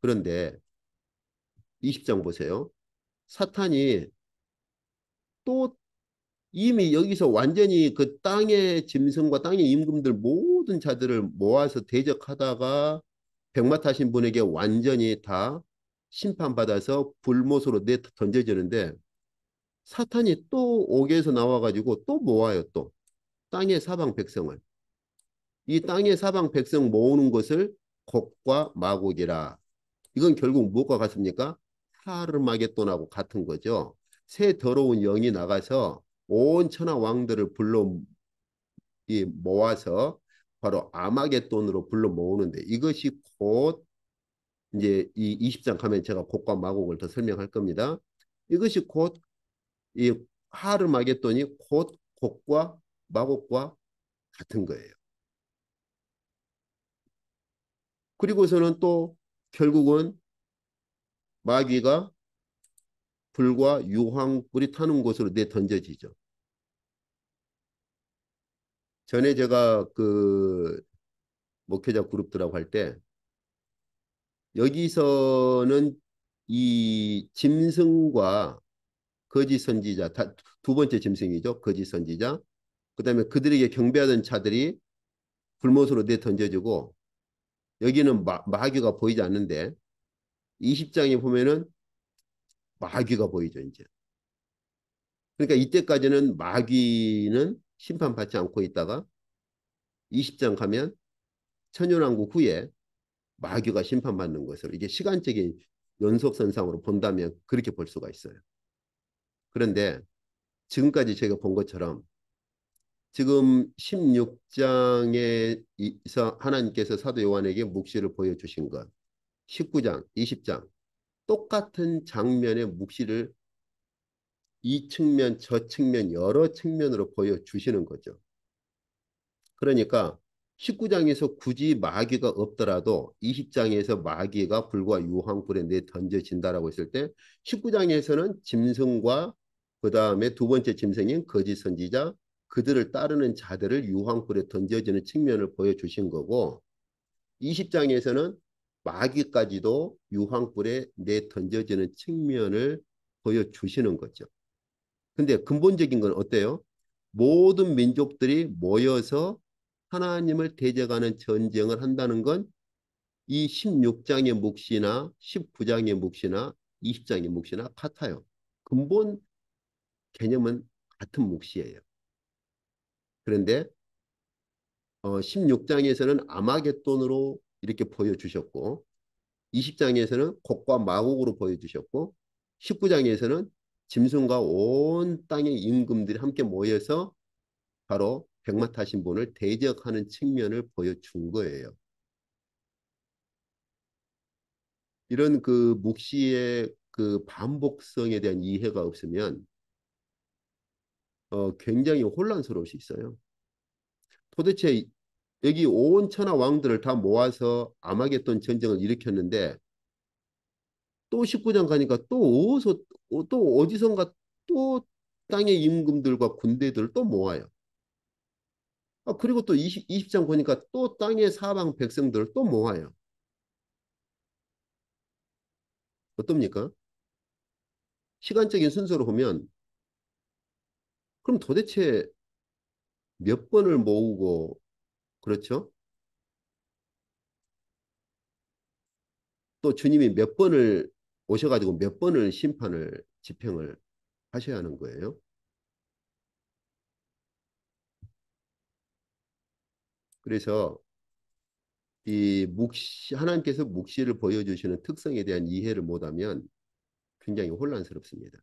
그런데 20장 보세요. 사탄이 또 이미 여기서 완전히 그 땅의 짐승과 땅의 임금들 모든 자들을 모아서 대적하다가 백마 타신 분에게 완전히 다 심판받아서 불못으로 내 던져지는데 사탄이 또 옥에서 나와가지고 또 모아요 또 땅의 사방 백성을 이 땅의 사방 백성 모으는 것을 곡과 마곡이라 이건 결국 무엇과 같습니까? 하르마게돈하고 같은 거죠. 새 더러운 영이 나가서 온 천하 왕들을 불러 모아서 바로 아마겟돈으로 불러 모으는데 이것이 곧 이제 이 20장 가면 제가 곡과 마곡을 더 설명할 겁니다. 이것이 곧 이 하르마겟돈이 곧 곡과 마곡과 같은 거예요. 그리고서는 또 결국은 마귀가 불과 유황불이 타는 곳으로 내 던져지죠. 전에 제가 그 목회자 그룹들하고 할 때 여기서는 이 짐승과 거짓 선지자 두 번째 짐승이죠. 거짓 선지자. 그다음에 그들에게 경배하던 자들이 불못으로 내 던져지고 여기는 마귀가 보이지 않는데 20장에 보면은 마귀가 보이죠, 이제. 그러니까 이때까지는 마귀는 심판받지 않고 있다가 20장 가면 천연왕국 후에 마귀가 심판받는 것을 이게 시간적인 연속선상으로 본다면 그렇게 볼 수가 있어요. 그런데 지금까지 제가 본 것처럼 지금 16장에서 하나님께서 사도 요한에게 묵시를 보여주신 것 19장, 20장 똑같은 장면의 묵시를 이 측면, 저 측면 여러 측면으로 보여주시는 거죠. 그러니까 19장에서 굳이 마귀가 없더라도 20장에서 마귀가 불과 유황불에 내 던져진다라고 했을 때 19장에서는 짐승과 그 다음에 두 번째 짐승인 거짓 선지자 그들을 따르는 자들을 유황불에 던져지는 측면을 보여주신 거고 20장에서는 마귀까지도 유황불에 내 던져지는 측면을 보여주시는 거죠. 근데 근본적인 건 어때요? 모든 민족들이 모여서 하나님을 대적하는 전쟁을 한다는 건 이 16장의 묵시나 19장의 묵시나 20장의 묵시나 같아요. 근본 개념은 같은 묵시예요. 그런데 16장에서는 아마겟돈으로 이렇게 보여주셨고 20장에서는 곡과 마곡으로 보여주셨고 19장에서는 짐승과 온 땅의 임금들이 함께 모여서 바로 백마 타신 분을 대적하는 측면을 보여준 거예요. 이런 그 묵시의 그 반복성에 대한 이해가 없으면 굉장히 혼란스러울 수 있어요. 도대체 여기 온 천하 왕들을 다 모아서 아마겟돈 전쟁을 일으켰는데 또 19장 가니까 또 어디서 또 어디선가 또 땅의 임금들과 군대들을 또 모아요. 그리고 또 20장 보니까 또 땅의 사방 백성들을 또 모아요. 어떻습니까? 시간적인 순서로 보면 그럼 도대체 몇 번을 모으고 그렇죠? 또 주님이 몇 번을 오셔가지고 몇 번을 심판을 집행을 하셔야 하는 거예요. 그래서 이 묵시 하나님께서 묵시를 보여주시는 특성에 대한 이해를 못하면 굉장히 혼란스럽습니다.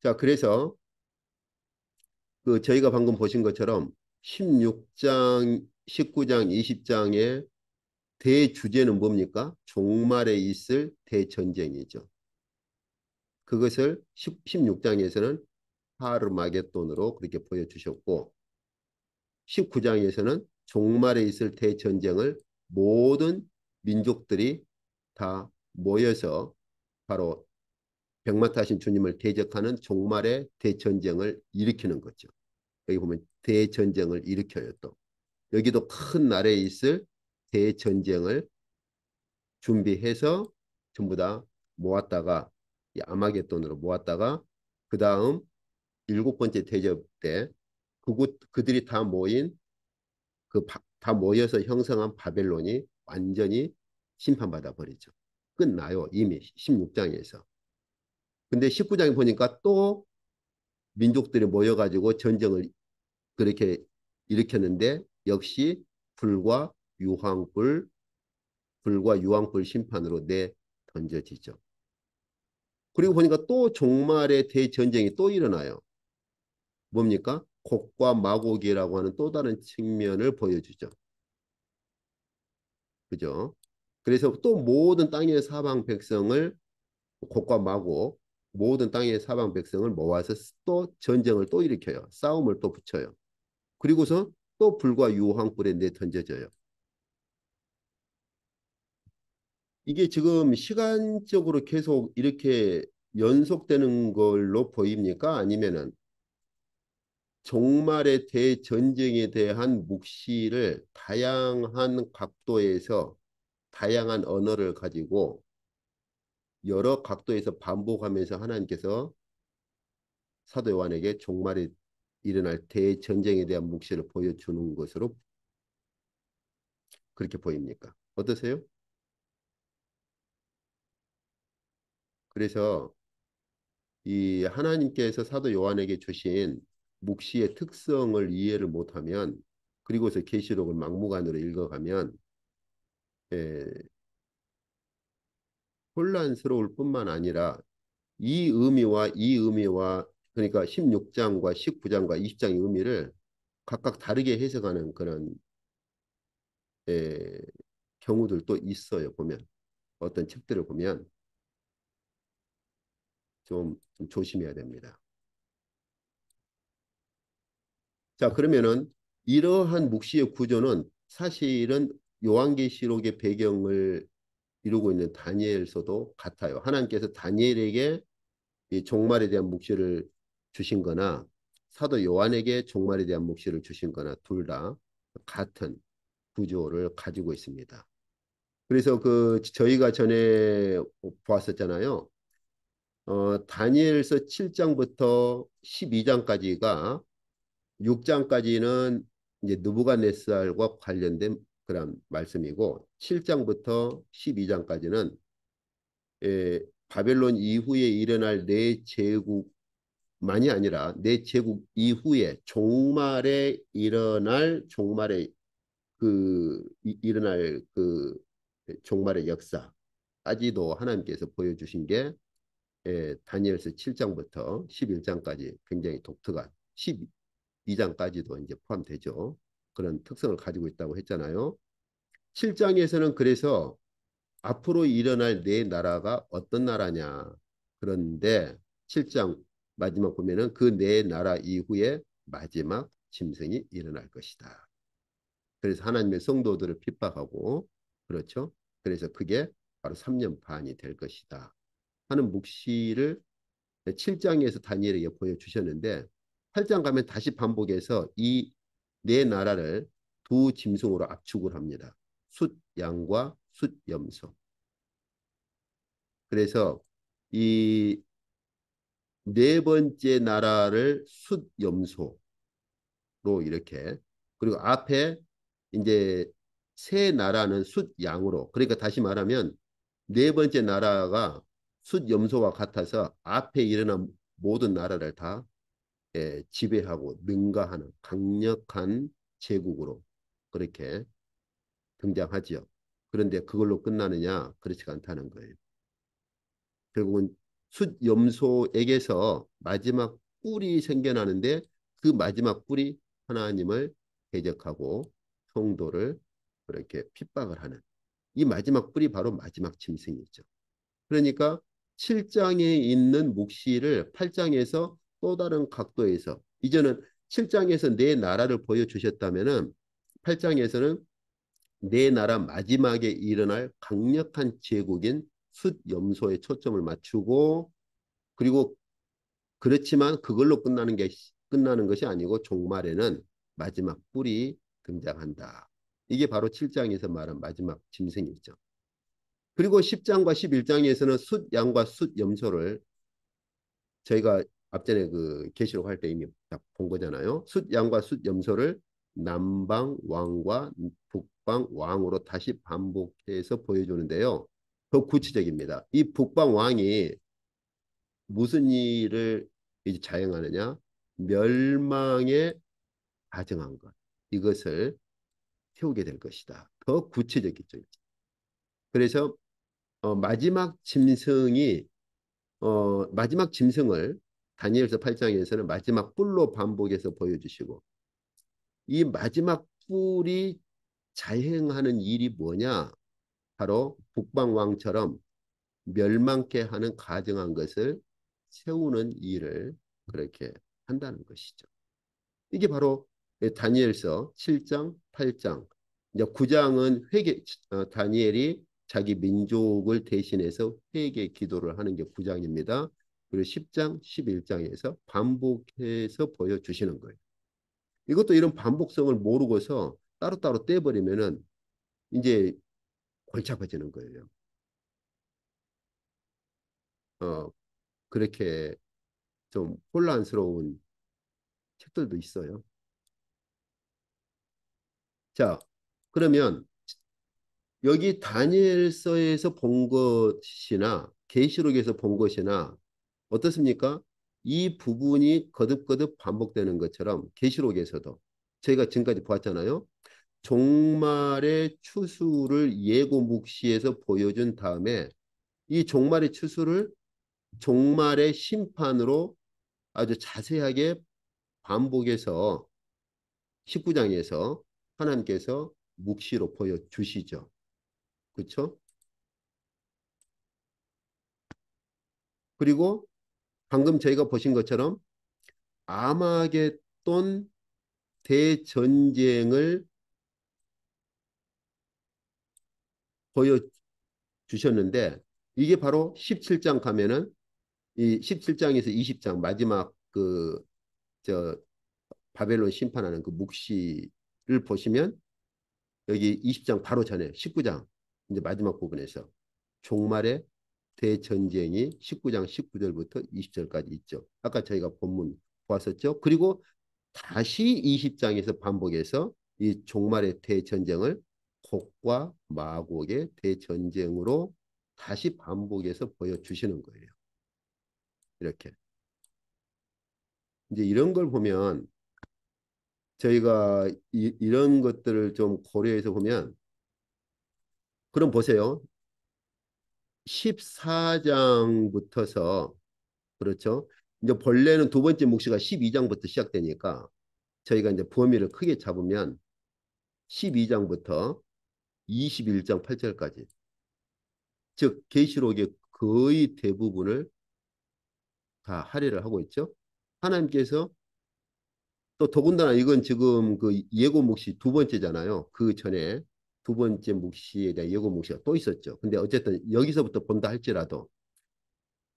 자, 그래서 그 저희가 방금 보신 것처럼 16장, 19장, 20장의 대주제는 뭡니까? 종말에 있을 대전쟁이죠. 그것을 16장에서는 하르마겟돈으로 그렇게 보여주셨고 19장에서는 종말에 있을 대전쟁을 모든 민족들이 다 모여서 바로 백마 타신 주님을 대적하는 종말의 대전쟁을 일으키는 거죠. 여기 보면 대전쟁을 일으켜요 또. 여기도 큰 나라에 있을 대전쟁을 준비해서 전부 다 모았다가 아마겟돈으로 모았다가 그 다음 일곱 번째 대접 때 그들이 다 모인 다 모여서 형성한 바벨론이 완전히 심판받아 버리죠. 끝나요. 이미 16장에서. 근데 19장에 보니까 또 민족들이 모여가지고 전쟁을 그렇게 일으켰는데 역시 불과 유황불, 불과 유황불 심판으로 내 던져지죠. 그리고 보니까 또 종말의 대전쟁이 또 일어나요. 뭡니까? 곡과 마곡이라고 하는 또 다른 측면을 보여주죠. 그죠? 그래서 또 모든 땅의 사방 백성을 곡과 마곡 모든 땅의 사방 백성을 모아서 또 전쟁을 또 일으켜요. 싸움을 또 붙여요. 그리고서 또 불과 유황불에 내 던져져요. 이게 지금 시간적으로 계속 이렇게 연속되는 걸로 보입니까? 아니면은 종말의 대전쟁에 대한 묵시를 다양한 각도에서 다양한 언어를 가지고 여러 각도에서 반복하면서 하나님께서 사도 요한에게 종말에 일어날 대전쟁에 대한 묵시를 보여주는 것으로 그렇게 보입니까? 어떠세요? 그래서 이 하나님께서 사도 요한에게 주신 묵시의 특성을 이해를 못하면 그리고서 계시록을 막무가내로 읽어가면 에, 혼란스러울 뿐만 아니라 이 의미와 그러니까 16장과 19장과 20장의 의미를 각각 다르게 해석하는 그런 에, 경우들도 있어요. 보면 어떤 책들을 보면 좀 조심해야 됩니다. 자, 그러면은 이러한 묵시의 구조는 사실은 요한계시록의 배경을 이루고 있는 다니엘서도 같아요. 하나님께서 다니엘에게 이 종말에 대한 묵시를 주신 거나 사도 요한에게 종말에 대한 묵시를 주신 거나 둘 다 같은 구조를 가지고 있습니다. 그래서 그 저희가 전에 보았었잖아요. 다니엘서 7장부터 12장까지가 6장까지는 이제 느부갓네살과 관련된 그런 말씀이고 7장부터 12장까지는 바벨론 이후에 일어날 네 제국만이 아니라 네 제국 이후에 종말에 일어날 종말에 일어날 종말의 역사까지도 하나님께서 보여주신 게 다니엘서 7장부터 11장까지 굉장히 독특한 12장까지도 이제 포함되죠. 그런 특성을 가지고 있다고 했잖아요. 7장에서는 그래서 앞으로 일어날 네 나라가 어떤 나라냐. 그런데 7장 마지막 보면은 그 네 나라 이후에 마지막 짐승이 일어날 것이다. 그래서 하나님의 성도들을 핍박하고 그렇죠. 그래서 그게 바로 3년 반이 될 것이다 하는 묵시를 7장에서 다니엘에게 보여주셨는데 8장 가면 다시 반복해서 이 네 나라를 두 짐승으로 압축을 합니다. 숫 양과 숫 염소. 그래서 이 네 번째 나라를 숫 염소로 이렇게 그리고 앞에 이제 세 나라는 숫 양으로 그러니까 다시 말하면 네 번째 나라가 숫 염소와 같아서 앞에 일어난 모든 나라를 다 지배하고 능가하는 강력한 제국으로 그렇게 등장하지요. 그런데 그걸로 끝나느냐? 그렇지가 않다는 거예요. 결국은 숫염소에게서 마지막 뿔이 생겨나는데 그 마지막 뿔이 하나님을 대적하고 성도를 그렇게 핍박을 하는 이 마지막 뿔이 바로 마지막 짐승이죠. 그러니까 7장에 있는 묵시를 8장에서 또 다른 각도에서 이제는 7장에서 내 나라를 보여주셨다면은 8장에서는 내 나라 마지막에 일어날 강력한 제국인 숫염소에 초점을 맞추고 그리고 그렇지만 그걸로 끝나는 것이 아니고 종말에는 마지막 뿔이 등장한다. 이게 바로 7장에서 말한 마지막 짐승이죠. 그리고 10장과 11장에서는 숫양과 숫염소를 저희가 앞전에 그 계시록 할 때 이미 본 거잖아요. 숫양과 숫염소를 남방 왕과 북방 왕으로 다시 반복해서 보여주는데요. 더 구체적입니다. 이 북방 왕이 무슨 일을 이제 자행하느냐? 멸망에 가증한 것. 이것을 태우게 될 것이다. 더 구체적이죠. 그래서 마지막 짐승을 다니엘서 8장에서는 마지막 뿔로 반복해서 보여주시고 이 마지막 뿔이 자행하는 일이 뭐냐? 바로 북방왕처럼 멸망케 하는 가증한 것을 세우는 일을 그렇게 한다는 것이죠. 이게 바로 다니엘서 7장, 8장. 이제 9장은 다니엘이 자기 민족을 대신해서 회개 기도를 하는 게 9장입니다. 그리고 10장, 11장에서 반복해서 보여주시는 거예요. 이것도 이런 반복성을 모르고서 따로따로 떼버리면은 이제 골치 아파지는 거예요. 어, 그렇게 좀 혼란스러운 책들도 있어요. 자, 그러면 여기 다니엘서에서 본 것이나 계시록에서 본 것이나 어떻습니까? 이 부분이 거듭거듭 반복되는 것처럼 계시록에서도 저희가 지금까지 보았잖아요. 종말의 추수를 예고 묵시에서 보여준 다음에 이 종말의 추수를 종말의 심판으로 아주 자세하게 반복해서 19장에서 하나님께서 묵시로 보여주시죠. 그렇죠? 그리고 방금 저희가 보신 것처럼 아마겟돈 대전쟁을 보여주셨는데 이게 바로 17장 가면은 이 17장에서 20장 마지막 그 저 바벨론 심판하는 그 묵시를 보시면 여기 20장 바로 전에 19장 이제 마지막 부분에서 종말의 대전쟁이 19장 19절부터 20절까지 있죠. 아까 저희가 본문 보았었죠. 그리고 다시 20장에서 반복해서 이 종말의 대전쟁을 곡과 마곡의 대전쟁으로 다시 반복해서 보여주시는 거예요. 이렇게. 이제 이런 걸 보면 저희가 이런 것들을 좀 고려해서 보면 그럼 보세요. 14장부터서 그렇죠. 이제 본래는 두 번째 묵시가 12장부터 시작되니까 저희가 이제 범위를 크게 잡으면 12장부터 21장 8절까지 즉 계시록의 거의 대부분을 다 할애를 하고 있죠. 하나님께서 또 더군다나 이건 지금 그 예고 묵시 두 번째잖아요. 그 전에 두 번째 묵시에 대한 예고 묵시가 또 있었죠. 근데 어쨌든 여기서부터 본다 할지라도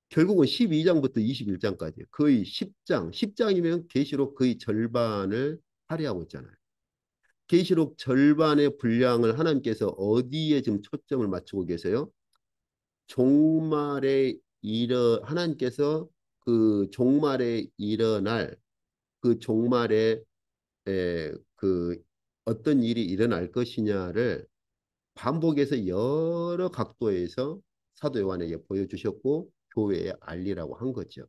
결국은 12장부터 21장까지 거의 10장, 10장이면 계시록 거의 절반을 할애하고 있잖아요. 계시록 절반의 분량을 하나님께서 어디에 지금 초점을 맞추고 계세요? 종말에 하나님께서 그 종말에 일어날 그 종말에 그 어떤 일이 일어날 것이냐를 반복해서 여러 각도에서 사도 요한에게 보여주셨고 교회에 알리라고 한 거죠.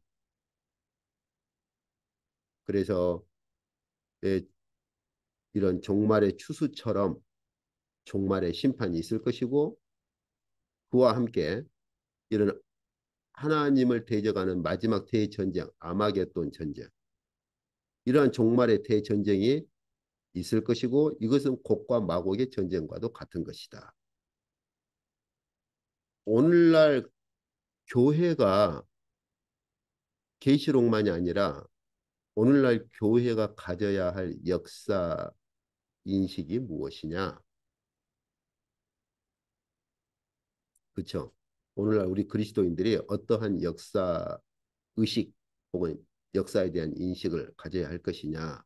그래서 예, 이런 종말의 추수처럼 종말의 심판이 있을 것이고 그와 함께 이런 하나님을 대적하는 마지막 대전쟁, 아마겟돈 전쟁, 이러한 종말의 대전쟁이 있을 것이고 이것은 곡과 마곡의 전쟁과도 같은 것이다. 오늘날 교회가 계시록만이 아니라 오늘날 교회가 가져야 할 역사 인식이 무엇이냐? 그렇죠? 오늘날 우리 그리스도인들이 어떠한 역사 의식 혹은 역사에 대한 인식을 가져야 할 것이냐?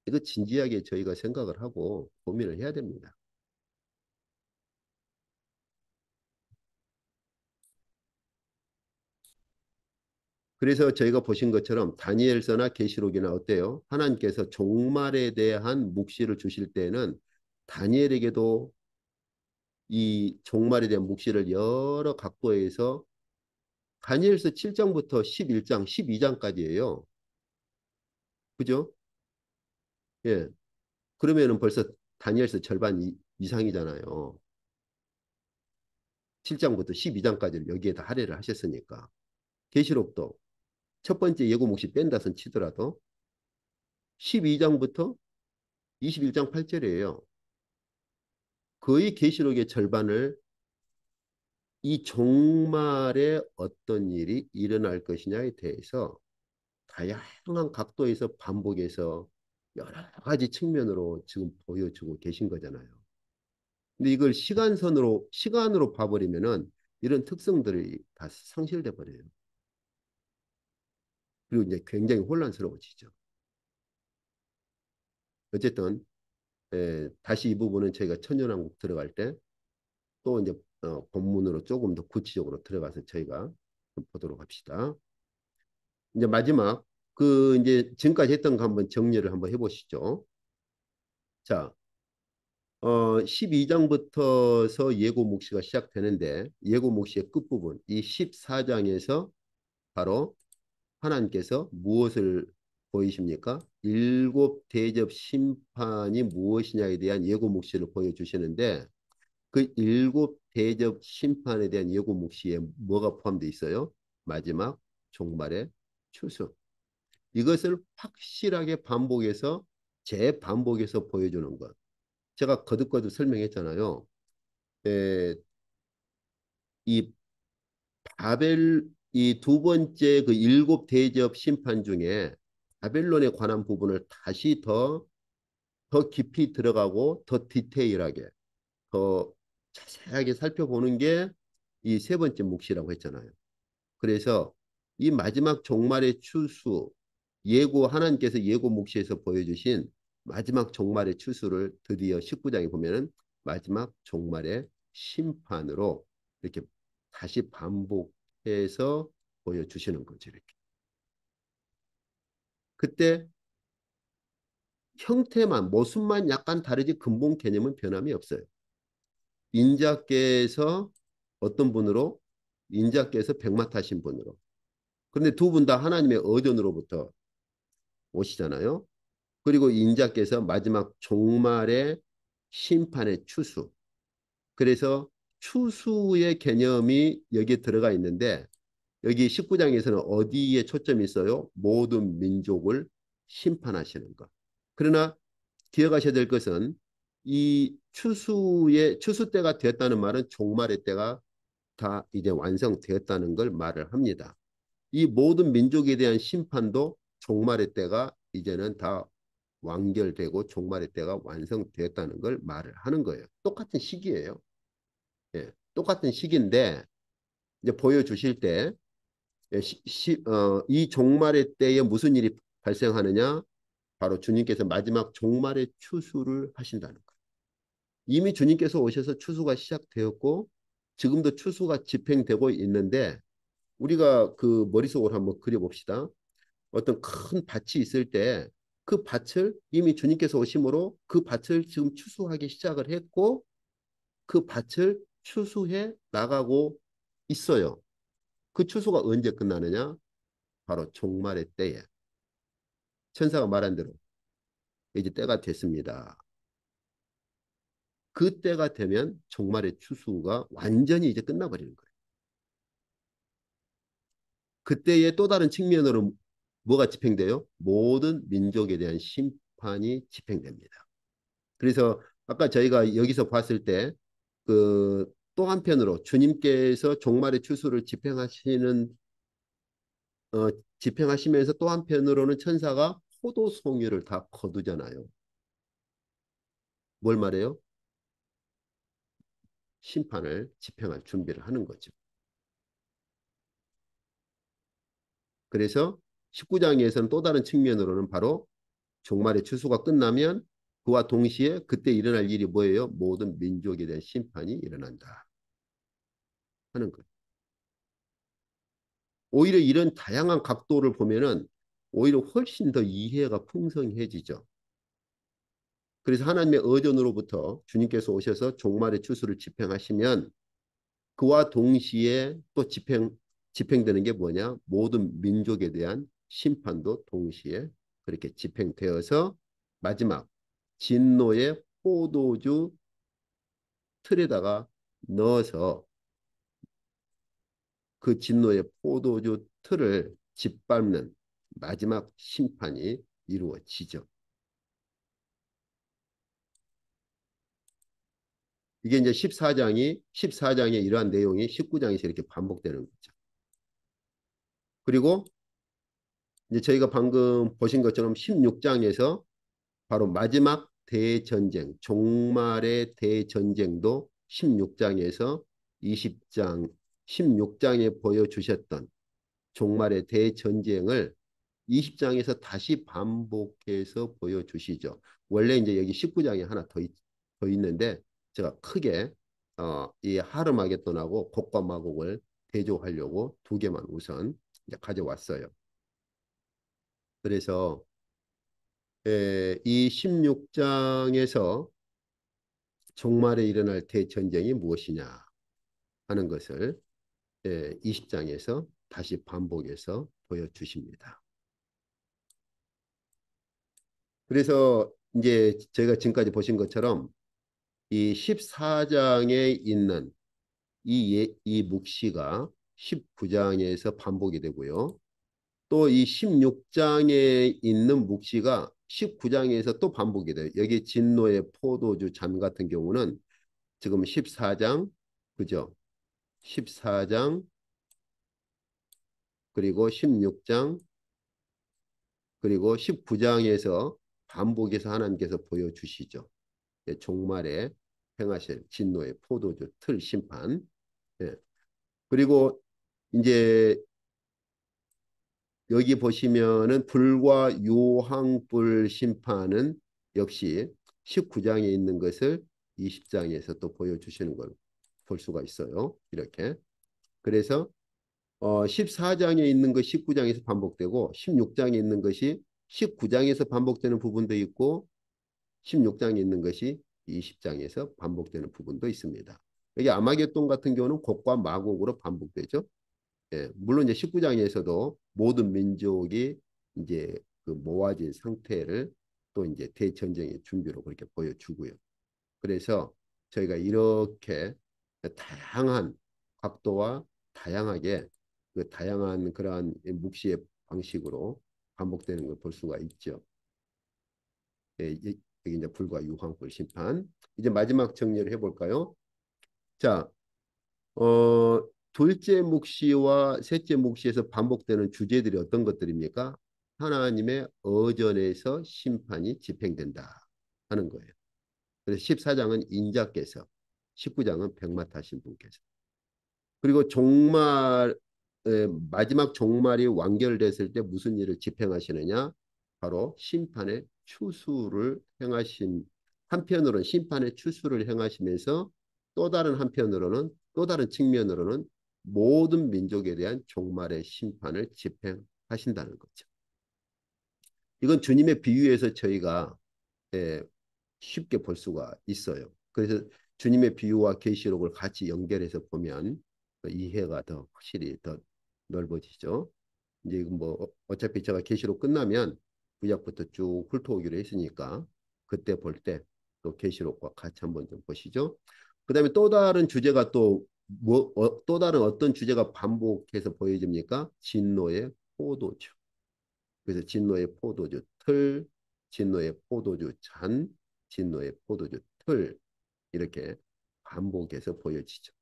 이거 진지하게 저희가 생각을 하고 고민을 해야 됩니다. 그래서 저희가 보신 것처럼 다니엘서나 계시록이나 어때요? 하나님께서 종말에 대한 묵시를 주실 때는 다니엘에게도 이 종말에 대한 묵시를 여러 각도에서 다니엘서 7장부터 11장, 12장까지예요. 그죠? 예. 그러면은 벌써 다니엘서 절반 이상이잖아요. 7장부터 12장까지를 여기에다 할애를 하셨으니까. 계시록도 첫 번째 예고 묵시 뺀다선 치더라도 12장부터 21장 8절이에요. 거의 계시록의 절반을 이 종말에 어떤 일이 일어날 것이냐에 대해서 다양한 각도에서 반복해서 여러 가지 측면으로 지금 보여주고 계신 거잖아요. 근데 이걸 시간으로 봐버리면은 이런 특성들이 다 상실돼 버려요. 그리고 이제 굉장히 혼란스러워지죠. 어쨌든 다시 이 부분은 저희가 천년왕국 들어갈 때 또 이제 본문으로 조금 더 구체적으로 들어가서 저희가 보도록 합시다. 이제 마지막 그 이제 지금까지 했던 거 한번 정리를 한번 해보시죠. 자, 12장부터서 예고 묵시가 시작되는데 예고 묵시의 끝부분 이 14장에서 바로 하나님께서 무엇을 보이십니까? 일곱 대접 심판이 무엇이냐에 대한 예고 묵시를 보여주시는데 그 일곱 대접 심판에 대한 예고 묵시에 뭐가 포함되어 있어요? 마지막 종말의 추수. 이것을 확실하게 반복해서 재반복해서 보여주는 것. 제가 거듭거듭 설명했잖아요. 에, 이 바벨 이 두 번째 그 일곱 대접 심판 중에 바벨론에 관한 부분을 다시 더 깊이 들어가고 더 디테일하게 더 자세하게 살펴보는 게 이 세 번째 묵시라고 했잖아요. 그래서 이 마지막 종말의 추수 예고 하나님께서 예고 묵시에서 보여주신 마지막 종말의 추수를 드디어 19장에 보면은 마지막 종말의 심판으로 이렇게 다시 반복해서 보여주시는 거죠. 이렇게. 그때 형태만 모습만 약간 다르지 근본 개념은 변함이 없어요. 인자께서 어떤 분으로 인자께서 백마 타신 분으로. 그런데 두 분 다 하나님의 의존으로부터 오시잖아요. 그리고 인자께서 마지막 종말의 심판의 추수. 그래서 추수의 개념이 여기에 들어가 있는데 여기 19장에서는 어디에 초점이 있어요? 모든 민족을 심판하시는 것. 그러나 기억하셔야 될 것은 이 추수의 추수 때가 되었다는 말은 종말의 때가 다 이제 완성되었다는 걸 말을 합니다. 이 모든 민족에 대한 심판도 종말의 때가 이제는 다 완결되고 종말의 때가 완성되었다는 걸 말을 하는 거예요. 똑같은 시기예요. 예, 똑같은 시기인데 이제 보여주실 때 이 종말의 때에 무슨 일이 발생하느냐? 바로 주님께서 마지막 종말의 추수를 하신다는 거예요. 이미 주님께서 오셔서 추수가 시작되었고 지금도 추수가 집행되고 있는데 우리가 그 머릿속으로 한번 그려봅시다. 어떤 큰 밭이 있을 때 그 밭을 이미 주님께서 오심으로 그 밭을 지금 추수하기 시작을 했고 그 밭을 추수해 나가고 있어요. 그 추수가 언제 끝나느냐? 바로 종말의 때에 천사가 말한 대로 이제 때가 됐습니다. 그 때가 되면 종말의 추수가 완전히 이제 끝나버리는 거예요. 그때의 또 다른 측면으로 뭐가 집행돼요? 모든 민족에 대한 심판이 집행됩니다. 그래서 아까 저희가 여기서 봤을 때 그 또 한편으로 주님께서 종말의 추수를 어, 집행하시면서 또 한편으로는 천사가 포도송이를 다 거두잖아요. 뭘 말해요? 심판을 집행할 준비를 하는 거죠. 그래서 19장에서는 또 다른 측면으로는 바로 종말의 추수가 끝나면 그와 동시에 그때 일어날 일이 뭐예요? 모든 민족에 대한 심판이 일어난다 하는 거예요. 오히려 이런 다양한 각도를 보면은 오히려 훨씬 더 이해가 풍성해지죠. 그래서 하나님의 의존으로부터 주님께서 오셔서 종말의 추수를 집행하시면 그와 동시에 또 집행되는 게 뭐냐? 모든 민족에 대한 심판도 동시에 그렇게 집행되어서 마지막 진노의 포도주 틀에다가 넣어서 그 진노의 포도주 틀을 짓밟는 마지막 심판이 이루어지죠. 이게 이제 14장에 이러한 내용이 19장에서 이렇게 반복되는 거죠. 그리고 이제 저희가 방금 보신 것처럼 16장에서 바로 마지막 대전쟁, 종말의 대전쟁도 16장에서 20장, 16장에 보여주셨던 종말의 대전쟁을 20장에서 다시 반복해서 보여주시죠. 원래 이제 여기 19장에 하나 더 있는데 제가 크게 이 하르마게돈하고 곡과 마곡을 대조하려고 두 개만 우선 이제 가져왔어요. 그래서 이 16장에서 종말에 일어날 대전쟁이 무엇이냐 하는 것을 20장에서 다시 반복해서 보여주십니다. 그래서 이제 저희가 지금까지 보신 것처럼 이 14장에 있는 이 묵시가 19장에서 반복이 되고요. 또 이 16장에 있는 묵시가 19장에서 또 반복이 돼요. 여기 진노의 포도주 잔 같은 경우는 지금 14장, 그죠? 14장, 그리고 16장, 그리고 19장에서 반복해서 하나님께서 보여주시죠. 예, 종말에 행하실 진노의 포도주 틀 심판. 예. 그리고 이제 여기 보시면은 불과 유황불 심판은 역시 19장에 있는 것을 20장에서 또 보여주시는 걸 볼 수가 있어요. 이렇게. 그래서 14장에 있는 것 19장에서 반복되고 16장에 있는 것이 19장에서 반복되는 부분도 있고 16장에 있는 것이 20장에서 반복되는 부분도 있습니다. 여기 아마겟돈 같은 경우는 곡과 마곡으로 반복되죠. 예, 물론 이제 19장에서도 모든 민족이 이제 그 모아진 상태를 또 이제 대전쟁의 준비로 그렇게 보여주고요. 그래서 저희가 이렇게 다양한 각도와 다양하게 그 다양한 그러한 묵시의 방식으로 반복되는 걸 볼 수가 있죠. 예, 여기 이제 불과 유황불 심판. 이제 마지막 정리를 해볼까요? 자, 둘째 묵시와 셋째 묵시에서 반복되는 주제들이 어떤 것들입니까? 하나님의 어전에서 심판이 집행된다 하는 거예요. 그래서 14장은 인자께서, 19장은 백마타신 분께서. 그리고 종말, 마지막 종말이 완결됐을 때 무슨 일을 집행하시느냐? 바로 심판의 추수를 행하신, 한편으로는 심판의 추수를 행하시면서 또 다른 한편으로는, 또 다른 측면으로는 모든 민족에 대한 종말의 심판을 집행하신다는 거죠. 이건 주님의 비유에서 저희가 예, 쉽게 볼 수가 있어요. 그래서 주님의 비유와 계시록을 같이 연결해서 보면 이해가 더 확실히 더 넓어지죠. 이제 뭐 어차피 제가 계시록 끝나면 구약부터 쭉 훑어오기로 했으니까 그때 볼 때 또 계시록과 같이 한번 좀 보시죠. 그다음에 또 다른 주제가 또 다른 어떤 주제가 반복해서 보여집니까? 진노의 포도주. 그래서 진노의 포도주 틀, 진노의 포도주 잔, 진노의 포도주 틀 이렇게 반복해서 보여지죠.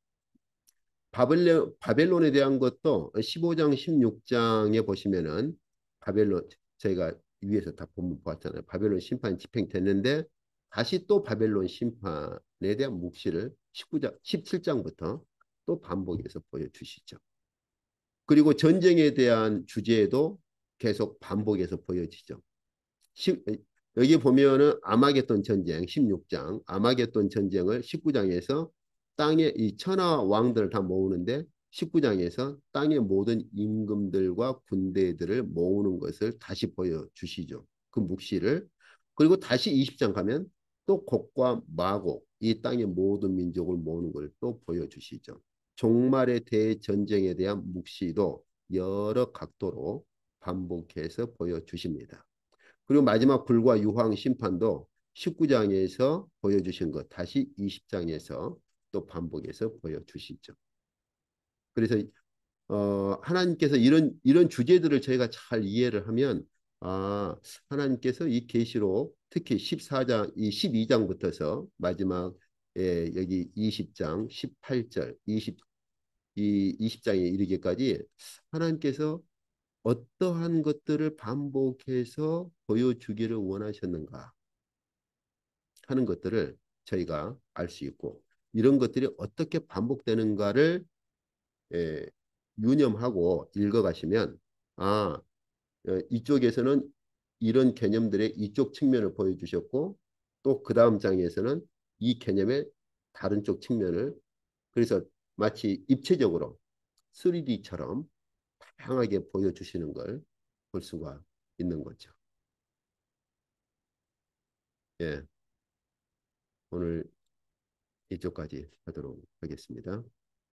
바벨론에 대한 것도 15장, 16장에 보시면은 바벨론 저희가 위에서 다 본문 보았잖아요. 바벨론 심판이 집행됐는데 다시 또 바벨론 심판에 대한 묵시를 19장, 17장부터 또 반복해서 보여주시죠. 그리고 전쟁에 대한 주제도 계속 반복해서 보여지죠. 여기 보면은 아마겟돈 전쟁 16장, 아마겟돈 전쟁을 19장에서 땅의 이 천하 왕들을 다 모으는데 19장에서 땅의 모든 임금들과 군대들을 모으는 것을 다시 보여주시죠. 그 묵시를. 그리고 다시 20장 가면 또 곡과 마곡, 이 땅의 모든 민족을 모으는 걸 또 보여주시죠. 종말의 대전쟁에 대한 묵시도 여러 각도로 반복해서 보여주십니다. 그리고 마지막 불과 유황 심판도 19장에서 보여주신 것 다시 20장에서 또 반복해서 보여주시죠. 그래서 하나님께서 이런 주제들을 저희가 잘 이해를 하면 하나님께서 이 계시록 특히 14장 이 12장부터서 마지막 여기 20장 18절 20장에 이르기까지 하나님께서 어떠한 것들을 반복해서 보여주기를 원하셨는가 하는 것들을 저희가 알 수 있고 이런 것들이 어떻게 반복되는가를 에, 유념하고 읽어가시면 이쪽에서는 이런 개념들의 이쪽 측면을 보여주셨고 또 그 다음 장에서는 이 개념의 다른 쪽 측면을 그래서 마치 입체적으로 3D처럼 다양하게 보여주시는 걸 볼 수가 있는 거죠. 예, 오늘 이쪽까지 하도록 하겠습니다.